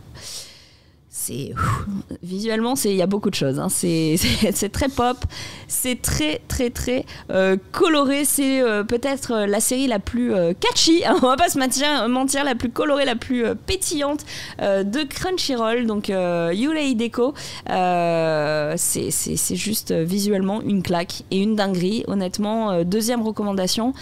visuellement, il y a beaucoup de choses, hein. C'est très pop, c'est très très très coloré. C'est peut-être la série la plus catchy, hein, on va pas se mentir, la plus colorée, la plus pétillante de Crunchyroll. Donc Yurei Deco, c'est juste visuellement une claque et une dinguerie. Honnêtement, deuxième recommandation,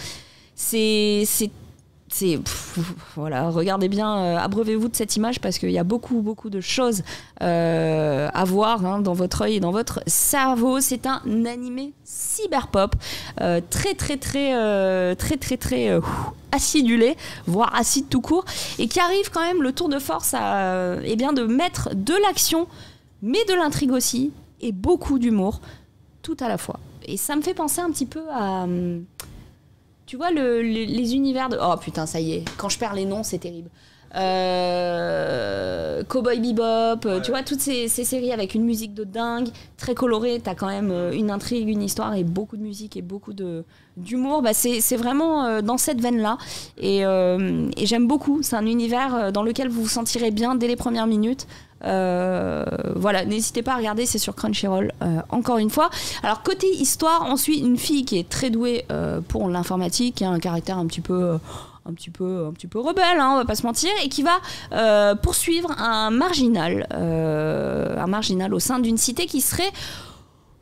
voilà, regardez bien, abreuvez-vous de cette image, parce qu'il y a beaucoup de choses à voir, hein, dans votre œil et dans votre cerveau. C'est un animé cyberpop, très acidulé, voire acide tout court, et qui arrive quand même le tour de force de mettre de l'action, mais de l'intrigue aussi, et beaucoup d'humour, tout à la fois. Et ça me fait penser un petit peu à... Tu vois les univers de... Oh putain, ça y est, quand je perds les noms, c'est terrible. Cowboy Bebop, ouais. Tu vois, toutes ces séries avec une musique de dingue, très colorée, t'as quand même une intrigue, une histoire et beaucoup de musique et beaucoup d'humour. C'est vraiment dans cette veine-là. Et j'aime beaucoup. C'est un univers dans lequel vous vous sentirez bien dès les premières minutes. Voilà, n'hésitez pas à regarder, c'est sur Crunchyroll, encore une fois. Alors côté histoire, on suit une fille qui est très douée pour l'informatique, qui a un caractère un petit peu rebelle, hein, on va pas se mentir, et qui va poursuivre un marginal au sein d'une cité qui serait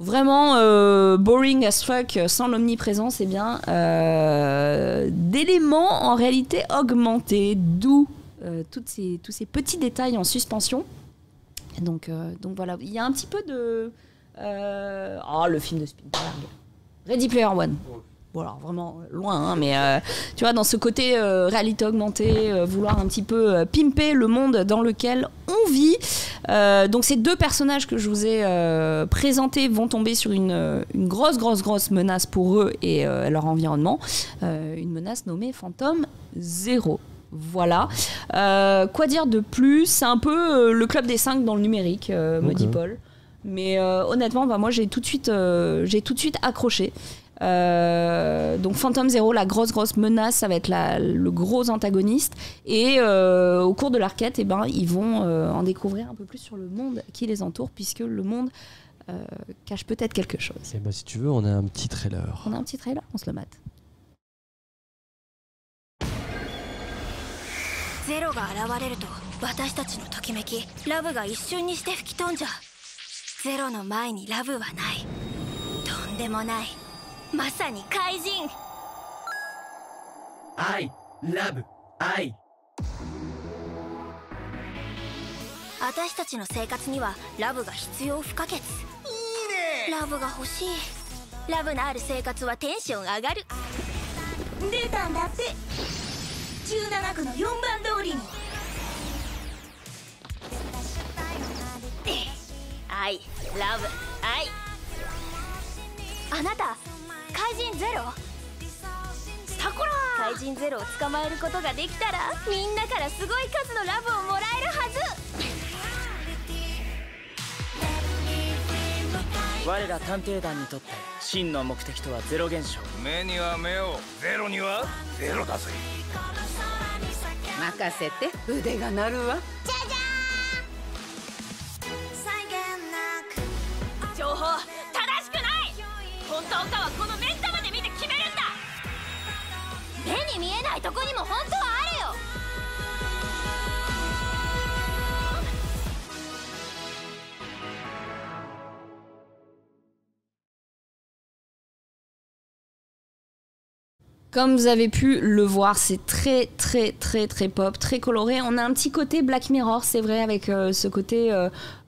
vraiment boring as fuck, sans l'omniprésence d'éléments en réalité augmentés, d'où tous ces petits détails en suspension. Donc voilà, il y a un petit peu de... le film de Spielberg, Ready Player One. Voilà, vraiment loin, hein, mais tu vois, dans ce côté réalité augmentée, vouloir un petit peu pimper le monde dans lequel on vit. Donc ces deux personnages que je vous ai présentés vont tomber sur une grosse menace pour eux et leur environnement. Une menace nommée Phantom Zero. Voilà. Quoi dire de plus ? C'est un peu le club des 5 dans le numérique, me dit Paul. Mais honnêtement, moi j'ai tout de suite accroché. Donc Phantom Zero, la grosse menace, ça va être le gros antagoniste. Et au cours de leur quête, ils vont en découvrir un peu plus sur le monde qui les entoure, puisque le monde cache peut-être quelque chose. Et si tu veux, on a un petit trailer. On se le mate. ゼロが現れると私たちのときめきラブが一瞬にして吹き飛んじゃう。ゼロの前にラブはない。とんでもない。まさに怪人。愛、ラブ、愛。私たちの生活にはラブが必要不可欠。いいね。ラブが欲しい。ラブのある生活はテンション上がる。出たんだって。17区の4番通りに。愛、ラブ、愛。あなた怪人ゼロ？スタコラー。怪人ゼロを捕まえることができたらみんなからすごい数のラブをもらえるはず。我ら探偵団にとって真の目的とはゼロ現象。目には目を、ゼロにはゼロだぜ。任せて、腕が鳴るわ。情報正しくない。本当かはこの目ん玉で見て決めるんだ。目に見えないとこにも本当はあるよ。Comme vous avez pu le voir, c'est très très très très pop, très coloré. On a un petit côté Black Mirror, c'est vrai, avec ce côté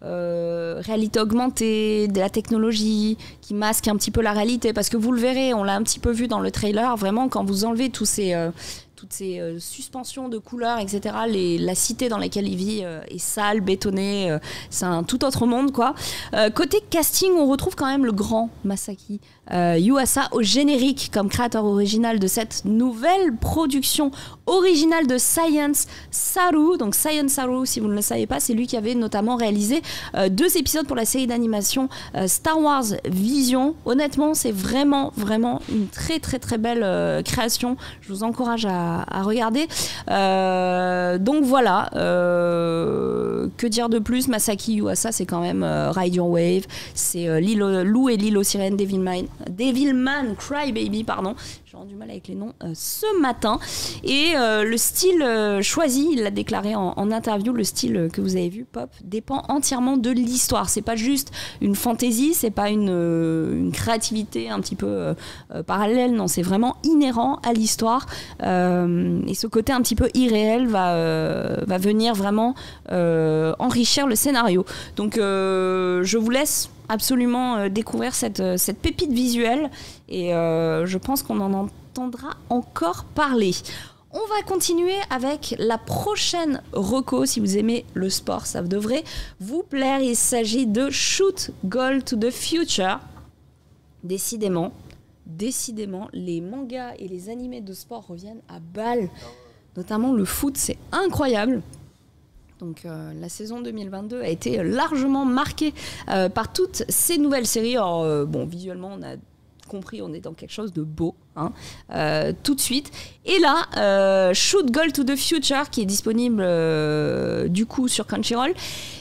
réalité augmentée, de la technologie qui masque un petit peu la réalité. Parce que vous le verrez, on l'a un petit peu vu dans le trailer, vraiment quand vous enlevez toutes ces suspensions de couleurs, etc. La cité dans laquelle il vit est sale, bétonnée, c'est un tout autre monde, quoi. Côté casting, on retrouve quand même le grand Masaki Yuasa au générique comme créateur original de cette nouvelle production originale de Science Saru. Donc Science Saru, si vous ne le savez pas, c'est lui qui avait notamment réalisé 2 épisodes pour la série d'animation Star Wars Vision. Honnêtement, c'est vraiment une très très très belle création. Je vous encourage à regarder. Donc voilà, que dire de plus? Masaki Yuasa, c'est quand même Ride Your Wave, c'est Lou et l'île aux sirènes, Devilman Crybaby, pardon. J'ai du mal avec les noms ce matin. Et le style choisi, il l'a déclaré en interview, le style que vous avez vu, pop, dépend entièrement de l'histoire. C'est pas juste une fantaisie, c'est pas une créativité un petit peu parallèle, non, c'est vraiment inhérent à l'histoire. Et ce côté un petit peu irréel va venir vraiment enrichir le scénario. Donc je vous laisse absolument découvrir cette pépite visuelle et je pense qu'on en entendra encore parler. On va continuer avec la prochaine reco. Si vous aimez le sport, ça devrait vous plaire. Il s'agit de Shoot Goal to the Future. Décidément, les mangas et les animés de sport reviennent à balle. Notamment le foot, c'est incroyable. Donc la saison 2022 a été largement marquée par toutes ces nouvelles séries. Alors bon, visuellement, on a compris, on est dans quelque chose de beau, hein, tout de suite. Et là, Shoot Goal to the Future, qui est disponible du coup sur Crunchyroll.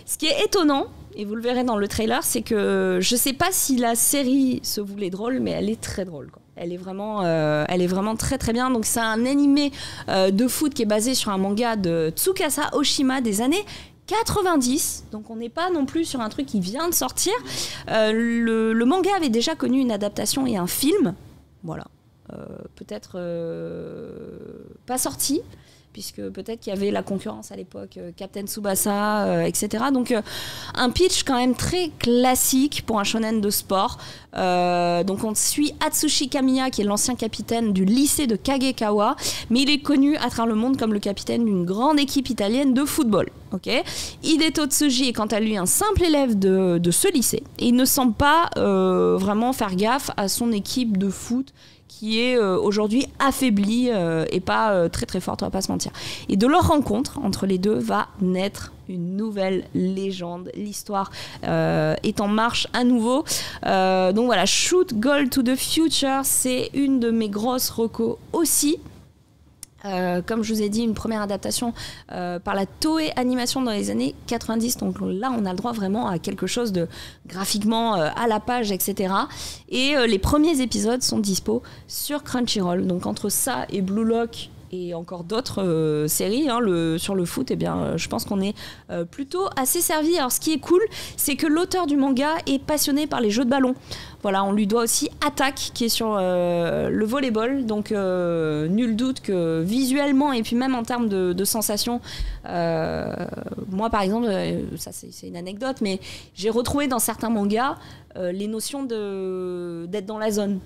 Ce qui est étonnant, et vous le verrez dans le trailer, c'est que je sais pas si la série se voulait drôle, mais elle est très drôle, quoi. Elle est vraiment très très bien. Donc c'est un animé de foot qui est basé sur un manga de Tsukasa Oshima des années 90, donc on n'est pas non plus sur un truc qui vient de sortir. Le manga avait déjà connu une adaptation et un film, voilà, peut-être pas sorti, puisque peut-être qu'il y avait la concurrence à l'époque, Captain Tsubasa, etc. Donc un pitch quand même très classique pour un shonen de sport. Donc on suit Atsushi Kamiya, qui est l'ancien capitaine du lycée de Kagekawa, mais il est connu à travers le monde comme le capitaine d'une grande équipe italienne de football. Okay. Hideto Tsuji est quant à lui un simple élève de ce lycée, et il ne semble pas vraiment faire gaffe à son équipe de foot, qui est aujourd'hui affaiblie et pas très très forte, on va pas se mentir. Et de leur rencontre entre les deux va naître une nouvelle légende. L'histoire est en marche à nouveau. Donc voilà, Shoot Goal to the Future, c'est une de mes grosses recos aussi. Comme je vous ai dit, une première adaptation par la Toei Animation dans les années 90. Donc là, on a le droit vraiment à quelque chose de graphiquement à la page, etc. Et les premiers épisodes sont dispo sur Crunchyroll. Donc entre ça et Blue Lock et encore d'autres séries sur le foot, eh bien, je pense qu'on est plutôt assez servi. Alors ce qui est cool, c'est que l'auteur du manga est passionné par les jeux de ballon. Voilà, on lui doit aussi Attack, qui est sur le volleyball. Donc nul doute que visuellement et puis même en termes de sensations, moi par exemple, ça c'est une anecdote, mais j'ai retrouvé dans certains mangas les notions d'être dans la zone.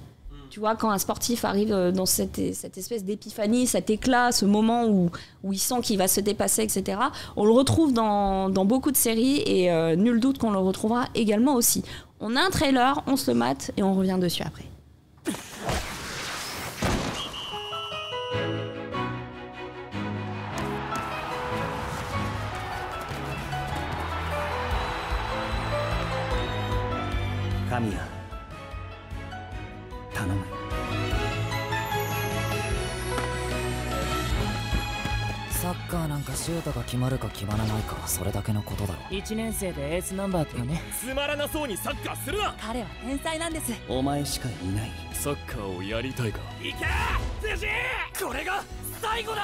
Tu vois, quand un sportif arrive dans cette espèce d'épiphanie, cet éclat, ce moment où il sent qu'il va se dépasser, etc., on le retrouve dans beaucoup de séries et nul doute qu'on le retrouvera également aussi. On a un trailer, on se le mate et on revient dessus après. サッカーなんかシュートが決まるか決まらないかそれだけのことだろ。1年生でエースナンバーってね。つまらなそうにサッカーするな。彼は天才なんです。お前しかいない。サッカーをやりたいか。いけー辻、これが最後だ。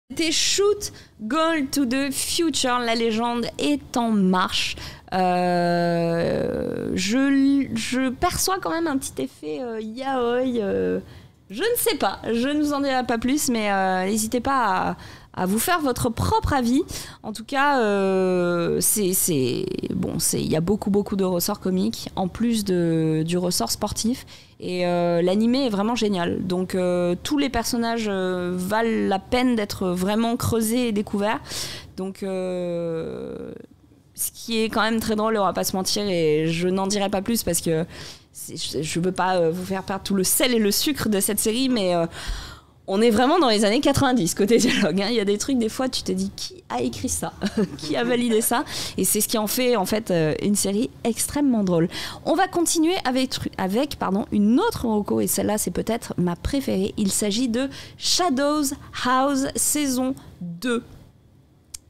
C'était Shoot Goal to the Future, la légende est en marche. Je perçois quand même un petit effet yaoi. Je ne sais pas, je ne vous en dirai pas plus, mais n'hésitez pas à vous faire votre propre avis. En tout cas, il y a beaucoup de ressorts comiques en plus du ressort sportif. Et l'animé est vraiment génial. Donc tous les personnages valent la peine d'être vraiment creusés et découverts. Donc ce qui est quand même très drôle, on va pas se mentir, et je n'en dirai pas plus parce que je veux pas vous faire perdre tout le sel et le sucre de cette série, mais on est vraiment dans les années 90 côté dialogue, hein. Il y a des trucs, des fois tu te dis qui a écrit ça, qui a validé ça, et c'est ce qui en fait en fait une série extrêmement drôle. On va continuer avec une autre reco, et celle-là c'est peut-être ma préférée. Il s'agit de Shadows House saison 2.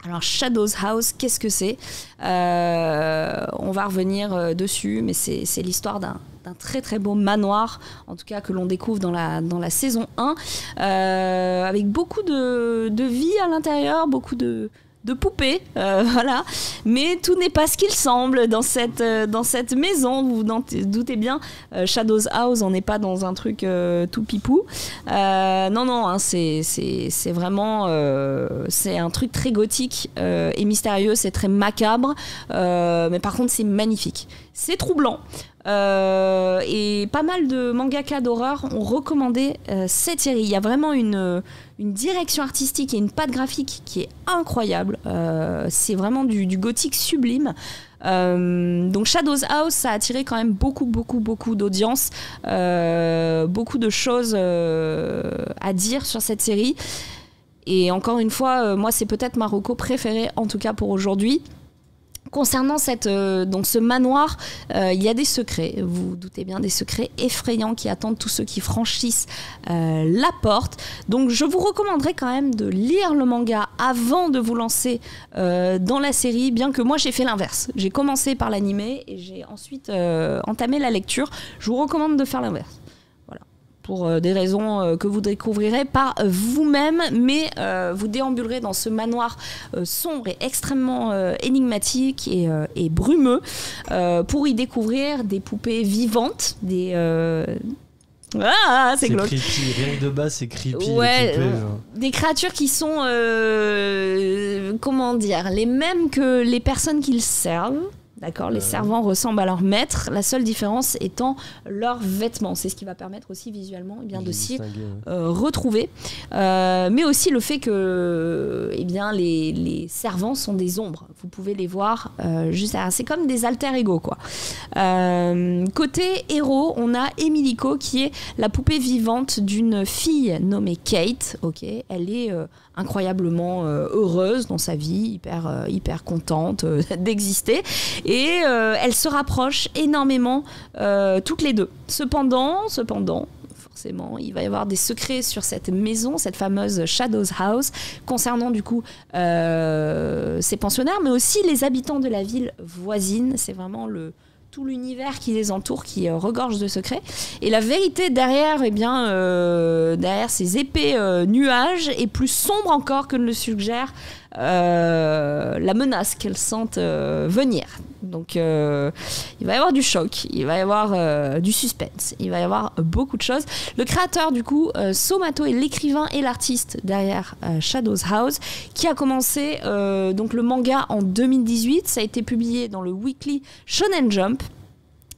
Alors Shadows House, qu'est-ce que c'est ? On va revenir dessus, mais c'est l'histoire d'un très très beau manoir, en tout cas que l'on découvre dans la saison 1, avec beaucoup de vie à l'intérieur, beaucoup de poupées, voilà. Mais tout n'est pas ce qu'il semble dans cette maison. Vous vous doutez bien, Shadows House, on n'est pas dans un truc tout pipou. Non, hein, c'est vraiment c'est un truc très gothique et mystérieux. C'est très macabre, mais par contre c'est magnifique. C'est troublant. Et pas mal de mangaka d'horreur ont recommandé cette série. Il y a vraiment une direction artistique et une patte graphique qui est incroyable. C'est vraiment du gothique sublime. Donc Shadows House, ça a attiré quand même beaucoup d'audience, beaucoup de choses à dire sur cette série. Et encore une fois, moi c'est peut-être ma reco préférée, en tout cas pour aujourd'hui. Concernant donc ce manoir, il y a des secrets, vous vous doutez bien, des secrets effrayants qui attendent tous ceux qui franchissent la porte. Donc je vous recommanderais quand même de lire le manga avant de vous lancer dans la série, bien que moi j'ai fait l'inverse. J'ai commencé par l'animé et j'ai ensuite entamé la lecture. Je vous recommande de faire l'inverse. Pour des raisons que vous découvrirez par vous-même, mais vous déambulerez dans ce manoir sombre et extrêmement énigmatique et brumeux pour y découvrir des poupées vivantes, c'est glauque. Creepy, rien que de base c'est creepy. Ouais, poupées, des créatures qui sont comment dire, les mêmes que les personnes qu'ils servent. D'accord, les servants ressemblent à leur maître, la seule différence étant leurs vêtements. C'est ce qui va permettre aussi visuellement de s'y retrouver. Mais aussi le fait que les servants sont des ombres. Vous pouvez les voir juste derrière. C'est comme des alter ego, quoi. Côté héros, on a Emiliko qui est la poupée vivante d'une fille nommée Kate. Okay, elle est incroyablement heureuse dans sa vie, hyper contente d'exister. Et elles se rapprochent énormément toutes les deux. Cependant, forcément, il va y avoir des secrets sur cette maison, cette fameuse Shadows House, concernant du coup ces pensionnaires, mais aussi les habitants de la ville voisine. C'est vraiment tout l'univers qui les entoure, qui regorge de secrets. Et la vérité derrière ces épais nuages est plus sombre encore que ne le suggère la menace qu'elles sentent venir. Donc il va y avoir du choc, il va y avoir du suspense, il va y avoir beaucoup de choses. Le créateur du coup, Somato, est l'écrivain et l'artiste derrière Shadows House, qui a commencé donc le manga en 2018. Ça a été publié dans le Weekly Shonen Jump.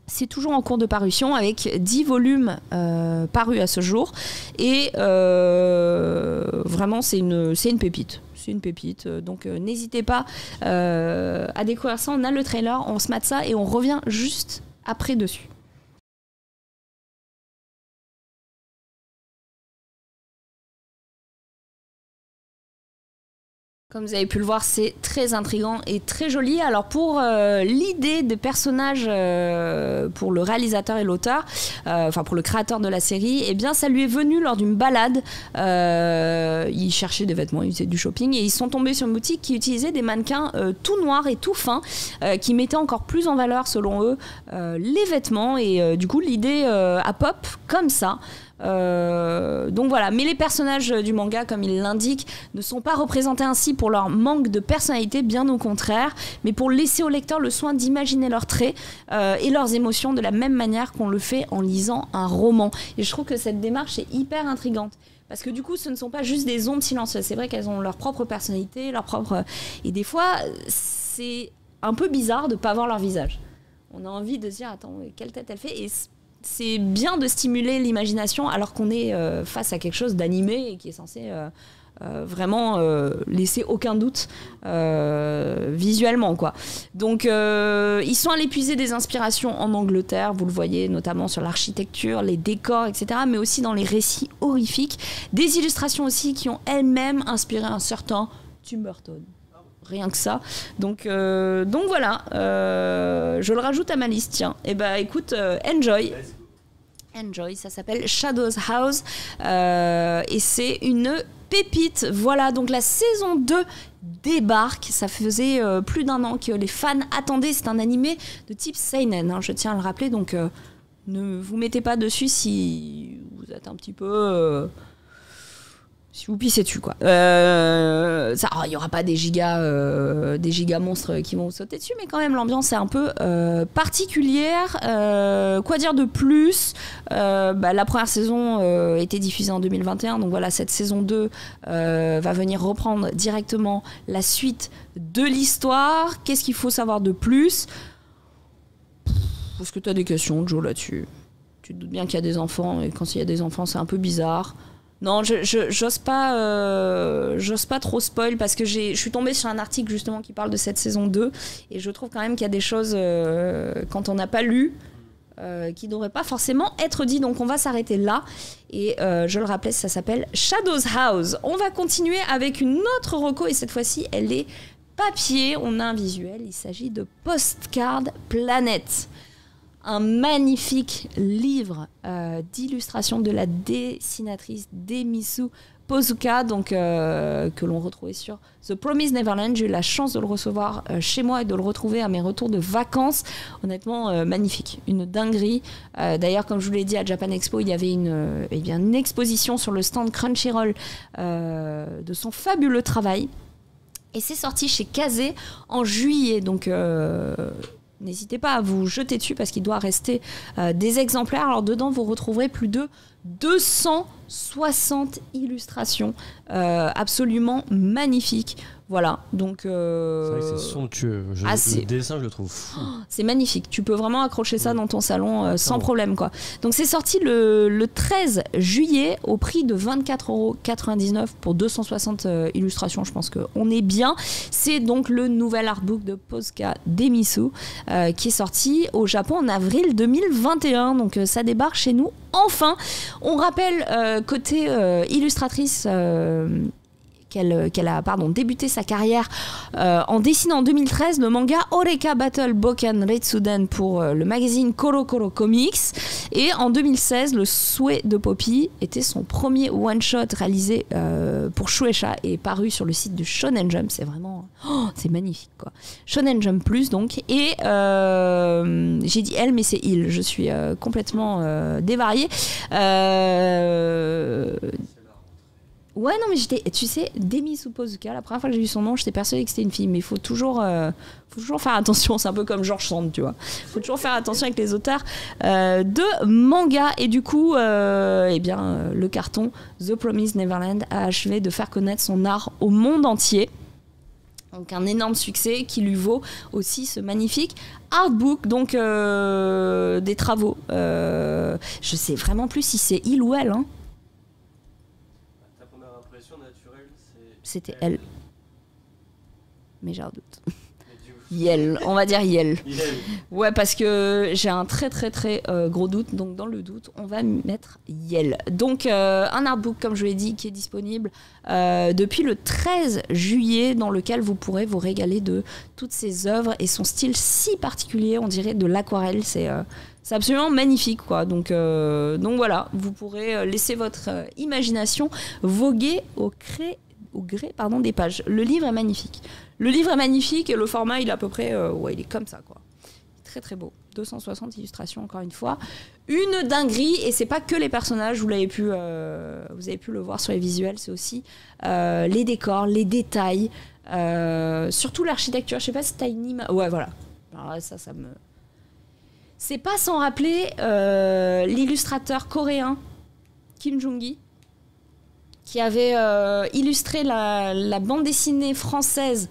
C'est toujours en cours de parution avec 10 volumes parus à ce jour. Et vraiment, c'est une pépite. C'est une pépite. Donc n'hésitez pas à découvrir ça. On a le trailer, on se mate ça et on revient juste après dessus. Comme vous avez pu le voir, c'est très intriguant et très joli. Alors pour l'idée des personnages, pour le réalisateur et l'auteur, enfin pour le créateur de la série, eh bien ça lui est venu lors d'une balade. Il cherchait des vêtements, il faisait du shopping et ils sont tombés sur une boutique qui utilisait des mannequins tout noirs et tout fins, qui mettaient encore plus en valeur selon eux les vêtements. Et du coup l'idée a pop comme ça. Donc voilà, mais les personnages du manga, comme il l'indique, ne sont pas représentés ainsi pour leur manque de personnalité, bien au contraire, mais pour laisser au lecteur le soin d'imaginer leurs traits et leurs émotions de la même manière qu'on le fait en lisant un roman. Et je trouve que cette démarche est hyper intrigante. Parce que du coup, ce ne sont pas juste des ombres silencieuses. C'est vrai qu'elles ont leur propre personnalité, leur propre... Et des fois, c'est un peu bizarre de ne pas voir leur visage. On a envie de se dire, attends, quelle tête elle fait ? Et c'est bien de stimuler l'imagination alors qu'on est face à quelque chose d'animé et qui est censé vraiment laisser aucun doute visuellement, quoi. Donc ils sont allés puiser des inspirations en Angleterre, vous le voyez notamment sur l'architecture, les décors, etc., mais aussi dans les récits horrifiques, des illustrations aussi qui ont elles-mêmes inspiré un certain Tim Burton. Rien que ça. Donc voilà, je le rajoute à ma liste, tiens. Et bah écoute, enjoy. Enjoy, ça s'appelle Shadows House et c'est une pépite. Voilà, donc la saison 2 débarque. Ça faisait plus d'un an que les fans attendaient. C'est un animé de type seinen, hein, je tiens à le rappeler. Donc ne vous mettez pas dessus si vous êtes un petit peu... si vous pissez dessus, quoi. Il y aura pas des giga monstres qui vont vous sauter dessus, mais quand même l'ambiance est un peu particulière. Quoi dire de plus ? La première saison était diffusée en 2021, donc voilà, cette saison 2 va venir reprendre directement la suite de l'histoire. Qu'est-ce qu'il faut savoir de plus ? Est-ce que tu as des questions, Joe, là-dessus ? Tu te doutes bien qu'il y a des enfants, et quand il y a des enfants, c'est un peu bizarre. Non, j'ose pas trop spoil parce que je suis tombée sur un article justement qui parle de cette saison 2 et je trouve quand même qu'il y a des choses quand on n'a pas lu qui ne devraient pas forcément être dites. Donc on va s'arrêter là et je le rappelais, ça s'appelle Shadows House. On va continuer avec une autre reco et cette fois-ci elle est papier, on a un visuel, il s'agit de Postcard Planet. Un magnifique livre d'illustration de la dessinatrice Demisu Pozuka, donc, que l'on retrouvait sur The Promised Neverland. J'ai eu la chance de le recevoir chez moi et de le retrouver à mes retours de vacances. Honnêtement, magnifique, une dinguerie. D'ailleurs, comme je vous l'ai dit, à Japan Expo, il y avait une exposition sur le stand Crunchyroll de son fabuleux travail. Et c'est sorti chez Kazé en juillet, donc... n'hésitez pas à vous jeter dessus parce qu'il doit rester des exemplaires. Alors dedans, vous retrouverez plus de 260 illustrations absolument magnifiques. Voilà, donc... C'est vrai que c'est somptueux. Le dessin, je le trouve fou. C'est magnifique. Tu peux vraiment accrocher ça dans ton salon sans problème, quoi. Donc c'est sorti le 13 juillet au prix de 24,99€ pour 260 illustrations. Je pense qu'on est bien. C'est donc le nouvel artbook de Pozuka Demisu qui est sorti au Japon en avril 2021. Donc ça débarque chez nous enfin. On rappelle côté illustratrice... qu'elle a débuté sa carrière en dessinant en 2013 le manga Oreka Battle Boken Retsuden pour le magazine Koro Koro Comics, et en 2016 le souhait de Poppy était son premier one-shot réalisé pour Shueisha et paru sur le site de Shonen Jump. C'est vraiment c'est magnifique, quoi. Shonen Jump Plus donc, et j'ai dit elle mais c'est il, je suis complètement dévariée. Ouais, non, mais tu sais, Demisu Pozuka, la première fois que j'ai vu son nom, j'étais persuadée que c'était une fille, mais il faut toujours faire attention, c'est un peu comme George Sand, tu vois. Il faut toujours faire attention avec les auteurs de manga, et du coup, le carton The Promised Neverland a achevé de faire connaître son art au monde entier. Donc un énorme succès qui lui vaut aussi ce magnifique artbook, donc des travaux. Je sais vraiment plus si c'est il ou elle, hein. Naturelle, c'était elle. Mais j'ai un doute. Yel, on va dire Yel. Ouais, parce que j'ai un très très très gros doute, donc dans le doute, on va mettre Yel. Donc un artbook, comme je l'ai dit, qui est disponible depuis le 13 juillet, dans lequel vous pourrez vous régaler de toutes ces œuvres et son style si particulier, on dirait de l'aquarelle, c'est absolument magnifique, quoi. Donc voilà, vous pourrez laisser votre imagination voguer au gré des pages. Le livre est magnifique. Et le format, il est à peu près... il est comme ça, quoi. Très, très beau. 260 illustrations, encore une fois. Une dinguerie, et c'est pas que les personnages, vous avez pu le voir sur les visuels, c'est aussi les décors, les détails, surtout l'architecture. Je sais pas si t'as une image... Ouais, voilà. Alors là, ça me... C'est pas sans rappeler l'illustrateur coréen Kim Jong-gi, qui avait illustré la bande dessinée française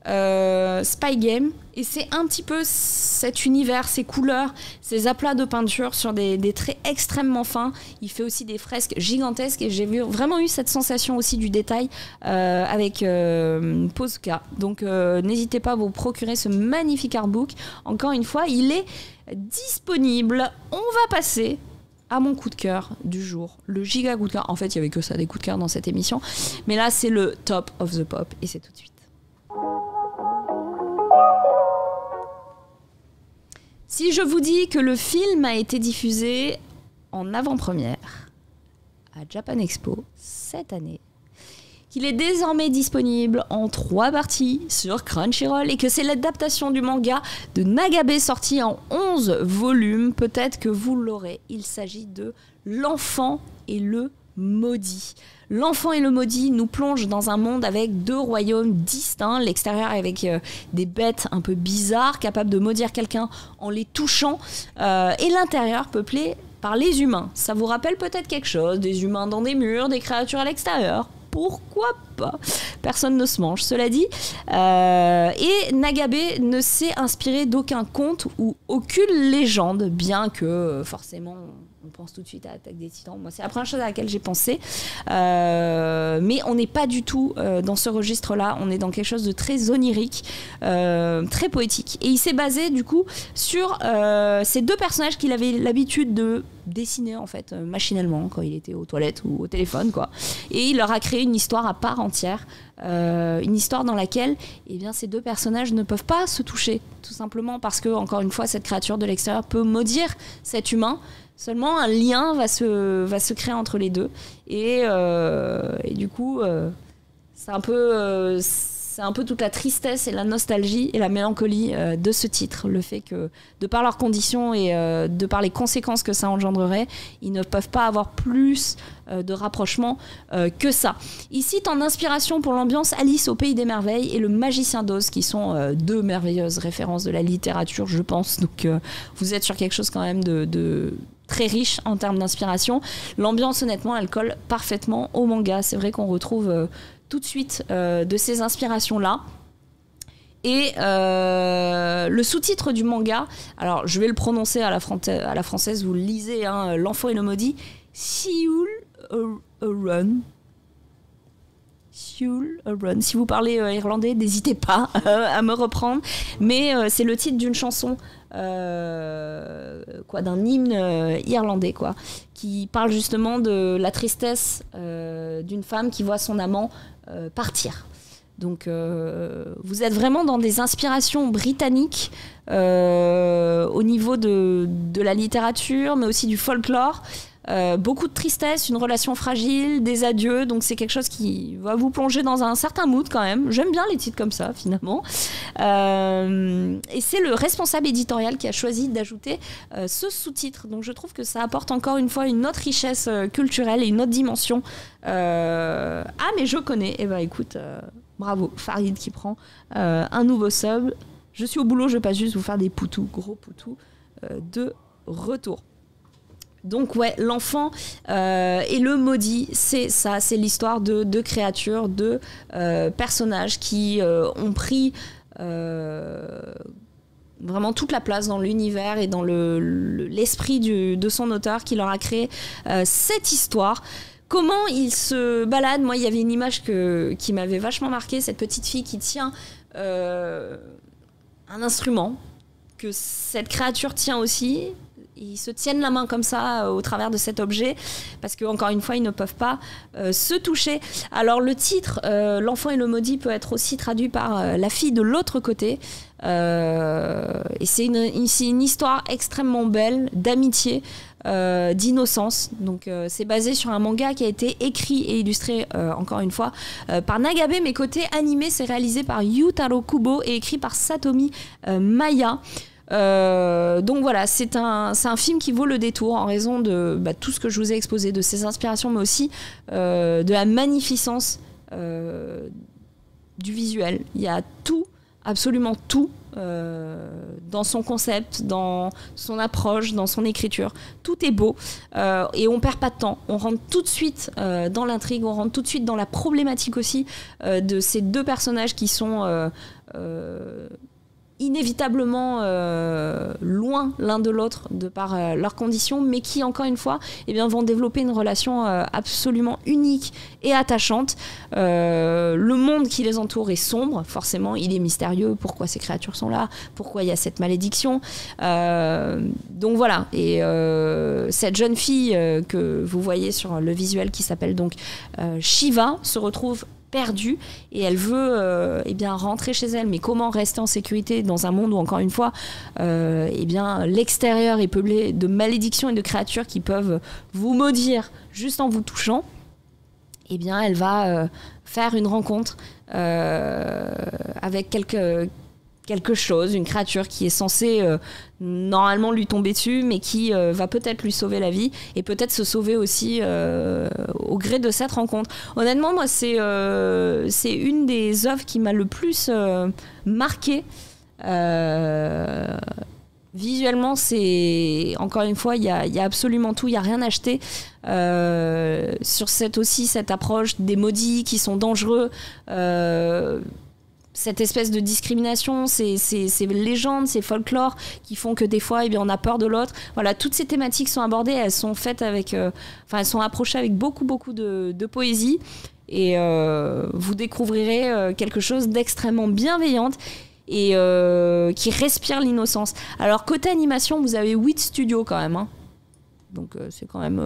Spy Game. Et c'est un petit peu cet univers, ces couleurs, ces aplats de peinture sur des traits extrêmement fins. Il fait aussi des fresques gigantesques et j'ai vraiment eu cette sensation aussi du détail avec Posca. Donc n'hésitez pas à vous procurer ce magnifique artbook. Encore une fois, il est disponible. On va passer à mon coup de cœur du jour, le giga coup de cœur. En fait, il n'y avait que ça, des coups de cœur dans cette émission. Mais là, c'est le top of the pop et c'est tout de suite. Si je vous dis que le film a été diffusé en avant-première à Japan Expo cette année, qu'il est désormais disponible en 3 parties sur Crunchyroll et que c'est l'adaptation du manga de Nagabe sorti en 11 volumes, peut-être que vous l'aurez. Il s'agit de L'Enfant et le Maudit. L'Enfant et le Maudit nous plonge dans un monde avec 2 royaumes distincts. L'extérieur avec des bêtes un peu bizarres, capables de maudire quelqu'un en les touchant, et l'intérieur peuplé par les humains. Ça vous rappelle peut-être quelque chose, des humains dans des murs, des créatures à l'extérieur. Pourquoi pas? Personne ne se mange, cela dit. Et Nagabe ne s'est inspiré d'aucun conte ou aucune légende, bien que forcément on pense tout de suite à Attaque des Titans. Moi, c'est la première chose à laquelle j'ai pensé. Mais on n'est pas du tout dans ce registre-là. On est dans quelque chose de très onirique, très poétique. Et il s'est basé du coup sur ces 2 personnages qu'il avait l'habitude de dessiner en fait machinalement quand il était aux toilettes ou au téléphone, quoi. Et il leur a créé une histoire à part entière, une histoire dans laquelle ces 2 personnages ne peuvent pas se toucher, tout simplement parce que, encore une fois, cette créature de l'extérieur peut maudire cet humain. Seulement un lien va se créer entre les 2 et du coup c'est un peu toute la tristesse et la nostalgie et la mélancolie de ce titre, le fait que de par leurs conditions et de par les conséquences que ça engendrerait, ils ne peuvent pas avoir plus de rapprochement que ça. Il cite en inspiration pour l'ambiance Alice au Pays des Merveilles et Le Magicien d'Oz, qui sont 2 merveilleuses références de la littérature, je pense. Donc vous êtes sur quelque chose quand même de très riche en termes d'inspiration. L'ambiance, honnêtement, elle colle parfaitement au manga. C'est vrai qu'on retrouve tout de suite de ces inspirations-là. Et le sous-titre du manga, alors je vais le prononcer à la française, vous le lisez, hein, L'Enfant et le Maudit, Seul a Run. Si vous parlez irlandais, n'hésitez pas à me reprendre. Mais c'est le titre d'une chanson, d'un hymne irlandais, quoi, qui parle justement de la tristesse d'une femme qui voit son amant partir. Donc vous êtes vraiment dans des inspirations britanniques au niveau de la littérature, mais aussi du folklore. Beaucoup de tristesse, une relation fragile, des adieux, donc c'est quelque chose qui va vous plonger dans un certain mood quand même. J'aime bien les titres comme ça finalement. Et c'est le responsable éditorial qui a choisi d'ajouter ce sous-titre, donc je trouve que ça apporte encore une fois une autre richesse culturelle et une autre dimension. Ah mais je connais, et écoute, bravo Farid qui prend un nouveau sub. Je suis au boulot, je vais pas juste vous faire des poutous, gros poutous de retour. Donc ouais, L'Enfant et le Maudit, c'est ça, c'est l'histoire de 2 créatures, de personnages qui ont pris vraiment toute la place dans l'univers et dans l'esprit de son auteur qui leur a créé cette histoire. Comment ils se baladent? Moi, il y avait une image qui m'avait vachement marqué, cette petite fille qui tient un instrument que cette créature tient aussi. Ils se tiennent la main comme ça au travers de cet objet parce qu'encore une fois ils ne peuvent pas se toucher. Alors le titre L'enfant et le maudit peut être aussi traduit par la fille de l'autre côté et c'est une histoire extrêmement belle d'amitié, d'innocence. Donc c'est basé sur un manga qui a été écrit et illustré encore une fois par Nagabe, mais côté animé c'est réalisé par Yutaro Kubo et écrit par Satomi Maya. Donc voilà, c'est un film qui vaut le détour en raison de tout ce que je vous ai exposé, de ses inspirations, mais aussi de la magnificence du visuel. Il y a tout, absolument tout, dans son concept, dans son approche, dans son écriture. Tout est beau et on perd pas de temps. On rentre tout de suite dans l'intrigue, on rentre tout de suite dans la problématique aussi de ces deux personnages qui sont inévitablement loin l'un de l'autre de par leurs conditions, mais qui encore une fois vont développer une relation absolument unique et attachante. Le monde qui les entoure est sombre, forcément, il est mystérieux. Pourquoi ces créatures sont là? Pourquoi il y a cette malédiction? Donc voilà, et cette jeune fille que vous voyez sur le visuel qui s'appelle donc Shiva se retrouve perdue et elle veut rentrer chez elle, mais comment rester en sécurité dans un monde où encore une fois l'extérieur est peuplé de malédictions et de créatures qui peuvent vous maudire juste en vous touchant. Elle va faire une rencontre avec quelque chose, une créature qui est censée normalement lui tomber dessus, mais qui va peut-être lui sauver la vie et peut-être se sauver aussi au gré de cette rencontre. Honnêtement, moi, c'est une des œuvres qui m'a le plus marquée. Visuellement, c'est encore une fois, il y a absolument tout, il n'y a rien à acheter. Sur cette approche des maudits qui sont dangereux. Cette espèce de discrimination, ces légendes, ces folklores qui font que des fois, on a peur de l'autre. Voilà, toutes ces thématiques sont abordées, elles sont faites elles sont approchées avec beaucoup de poésie. Et vous découvrirez quelque chose d'extrêmement bienveillant et qui respire l'innocence. Alors, côté animation, vous avez 8 studios quand même. Hein. Donc, c'est quand même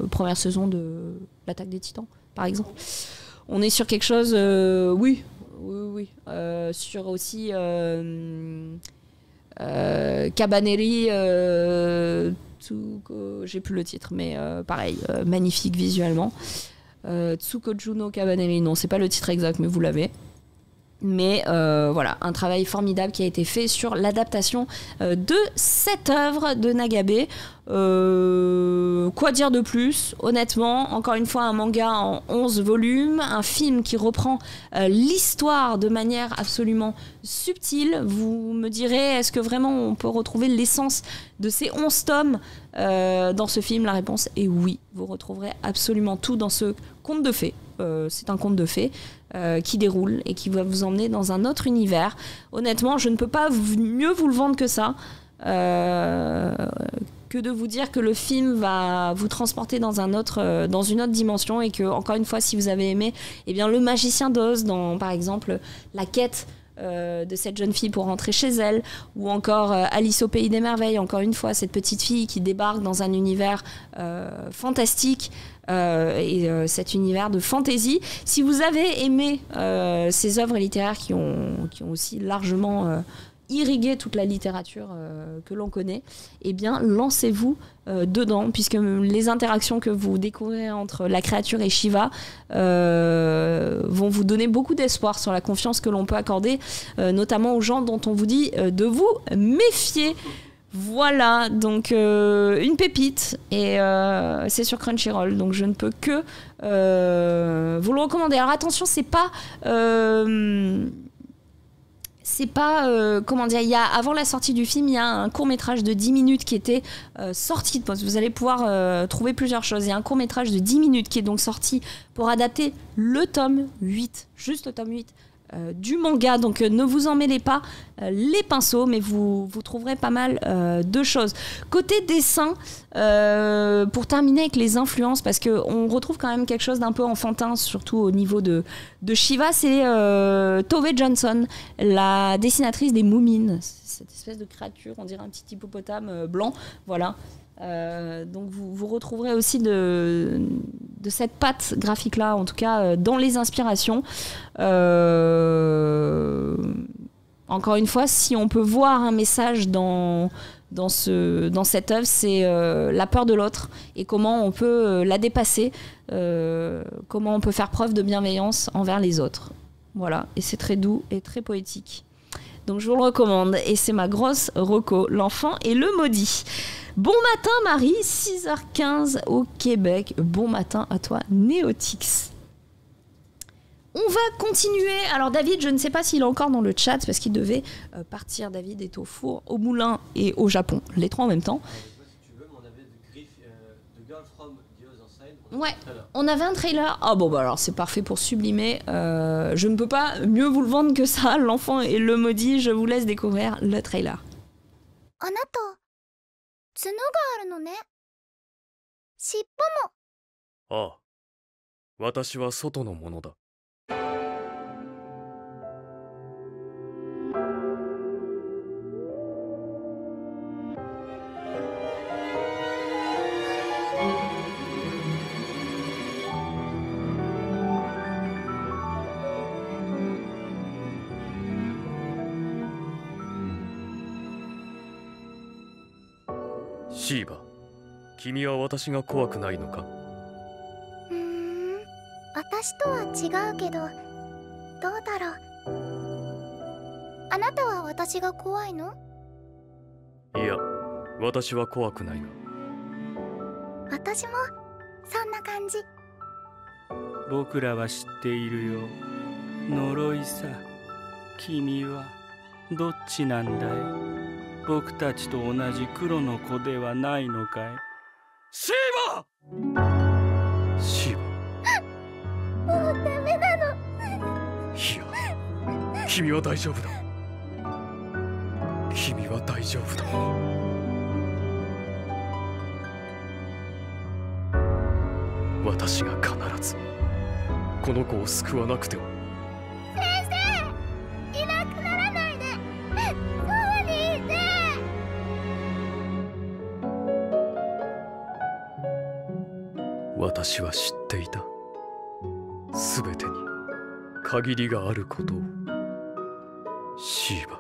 première saison de l'Attaque des Titans, par exemple. On est sur quelque chose, oui. Sur aussi Cabaneri, j'ai plus le titre, mais pareil, magnifique visuellement. Tsukoju no Cabaneri, non, c'est pas le titre exact, mais vous l'avez. Mais voilà, un travail formidable qui a été fait sur l'adaptation de cette œuvre de Nagabe. Quoi dire de plus? Honnêtement, encore une fois, un manga en 11 volumes, un film qui reprend l'histoire de manière absolument subtile. Vous me direz, est-ce que vraiment on peut retrouver l'essence de ces 11 tomes dans ce film? La réponse est oui. Vous retrouverez absolument tout dans ce conte de fées. C'est un conte de fées qui déroule et qui va vous emmener dans un autre univers. Honnêtement, je ne peux pas mieux vous le vendre que ça. Que de vous dire que le film va vous transporter dans une autre dimension et que, encore une fois, si vous avez aimé, le magicien d'Oz dans, par exemple, la quête de cette jeune fille pour rentrer chez elle, ou encore Alice au pays des merveilles, encore une fois, cette petite fille qui débarque dans un univers fantastique et cet univers de fantaisie. Si vous avez aimé ces œuvres littéraires qui ont aussi largement irriguer toute la littérature que l'on connaît, lancez-vous dedans, puisque les interactions que vous découvrirez entre la créature et Shiva vont vous donner beaucoup d'espoir sur la confiance que l'on peut accorder, notamment aux gens dont on vous dit de vous méfier. Voilà, donc une pépite, et c'est sur Crunchyroll, donc je ne peux que vous le recommander. Alors attention, c'est pas avant la sortie du film, il y a un court-métrage de 10 minutes qui était sorti. Vous allez pouvoir trouver plusieurs choses. Il y a un court-métrage de 10 minutes qui est donc sorti pour adapter le tome 8, juste le tome 8 du manga. Donc ne vous en mêlez pas les pinceaux, mais vous trouverez pas mal de choses. Côté dessin, pour terminer avec les influences, parce qu'on retrouve quand même quelque chose d'un peu enfantin, surtout au niveau de Shiva, c'est Tove Jansson, la dessinatrice des Moomins, cette espèce de créature, on dirait un petit hippopotame blanc, voilà. Donc vous retrouverez aussi de cette patte graphique là, en tout cas dans les inspirations. Encore une fois, si on peut voir un message dans cette œuvre, c'est la peur de l'autre et comment on peut la dépasser, comment on peut faire preuve de bienveillance envers les autres. Voilà, et c'est très doux et très poétique. Donc je vous le recommande, et c'est ma grosse reco, L'Enfant et le Maudit. Bon matin Marie, 6h15 au Québec. Bon matin à toi Néotix. On va continuer. Alors David, je ne sais pas s'il est encore dans le chat parce qu'il devait partir. David est au four, au moulin et au Japon, les trois en même temps. Ouais, on avait un trailer. Ah bon, bah alors c'est parfait pour sublimer. Je ne peux pas mieux vous le vendre que ça. L'Enfant et le Maudit, je vous laisse découvrir le trailer. あなた、角があるのね。尻尾も。ああ、私は外のものだ。シーバ、君は私が怖くないのか？私とは違うけど、どうだろう。あなたは私が怖いの？いや、私は怖くないが。私もそんな感じ。僕らは知っているよ。呪いさ。君はどっちなんだい？僕たちと同じ黒の子ではないのかい？シーバ！シーバ。もうダメなの。いや、君は大丈夫だ。君は大丈夫だ。私が必ずこの子を救わなくては。先生、いなくならないで。そばにいて。私は知っていた。すべてに限りがあることを。シーバ、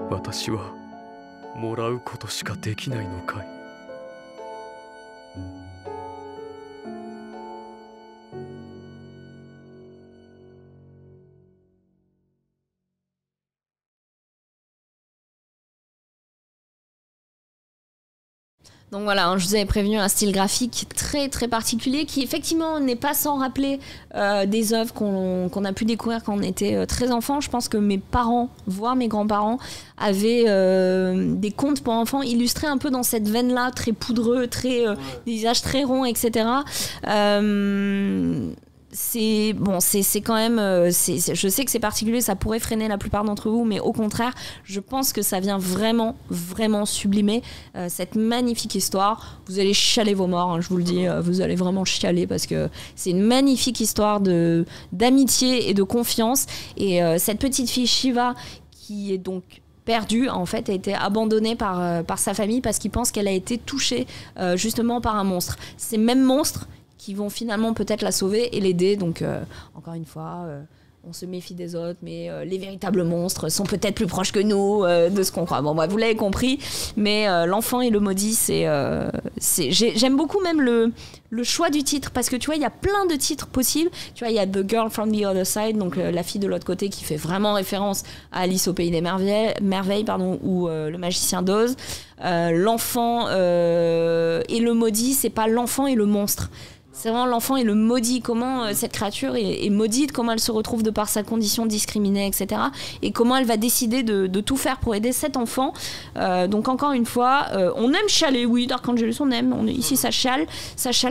私はもらうことしかできないのかい？Donc voilà, hein, je vous avais prévenu un style graphique très très particulier qui effectivement n'est pas sans rappeler des œuvres qu'on a pu découvrir quand on était très enfant. Je pense que mes parents, voire mes grands-parents, avaient des contes pour enfants illustrés un peu dans cette veine-là, très poudreux, très des visages très ronds, etc. C'est bon, c'est quand même je sais que c'est particulier, ça pourrait freiner la plupart d'entre vous, mais au contraire je pense que ça vient vraiment vraiment sublimer cette magnifique histoire. Vous allez chialer vos morts, hein, je vous le dis, vous allez vraiment chialer parce que c'est une magnifique histoire d'amitié et de confiance. Et cette petite fille Shiva qui est donc perdue, en fait, a été abandonnée par sa famille parce qu'ils pensent qu'elle a été touchée justement par un monstre. Ces mêmes monstres qui vont finalement peut-être la sauver et l'aider. Donc, encore une fois, on se méfie des autres, mais les véritables monstres sont peut-être plus proches que nous de ce qu'on croit. Bon, vous l'avez compris, mais L'Enfant et le Maudit, j'aime beaucoup même le choix du titre, parce que tu vois, il y a plein de titres possibles. Tu vois, il y a The Girl from the Other Side, donc la fille de l'autre côté, qui fait vraiment référence à Alice au Pays des Merveilles, ou Le Magicien d'Oz. L'Enfant et le Maudit, c'est pas l'enfant et le monstre. C'est vraiment l'enfant et le maudit, comment cette créature est maudite, comment elle se retrouve de par sa condition discriminée, etc. Et comment elle va décider de tout faire pour aider cet enfant. Donc encore une fois, on aime chialer, oui, Dark Angelus, on aime. Ici, ça chiale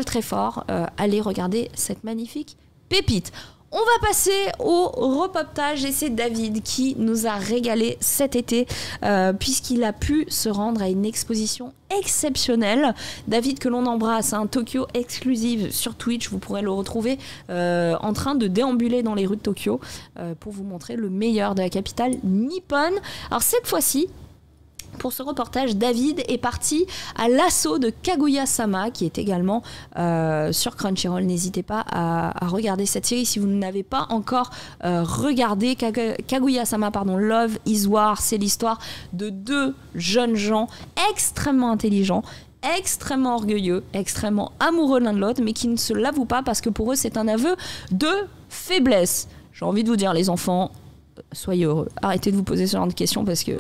très fort. Allez regarder cette magnifique pépite. On va passer au reportage et c'est David qui nous a régalé cet été puisqu'il a pu se rendre à une exposition exceptionnelle. David que l'on embrasse, Tokyo Exclusive sur Twitch, vous pourrez le retrouver en train de déambuler dans les rues de Tokyo pour vous montrer le meilleur de la capitale nippone. Alors cette fois-ci, pour ce reportage, David est parti à l'assaut de Kaguya-sama, qui est également sur Crunchyroll. N'hésitez pas à regarder cette série si vous n'avez pas encore regardé. Kaguya-sama, Love is War, c'est l'histoire de deux jeunes gens extrêmement intelligents, extrêmement orgueilleux, extrêmement amoureux l'un de l'autre, mais qui ne se l'avouent pas parce que pour eux, c'est un aveu de faiblesse. J'ai envie de vous dire, les enfants, soyez heureux. Arrêtez de vous poser ce genre de questions parce que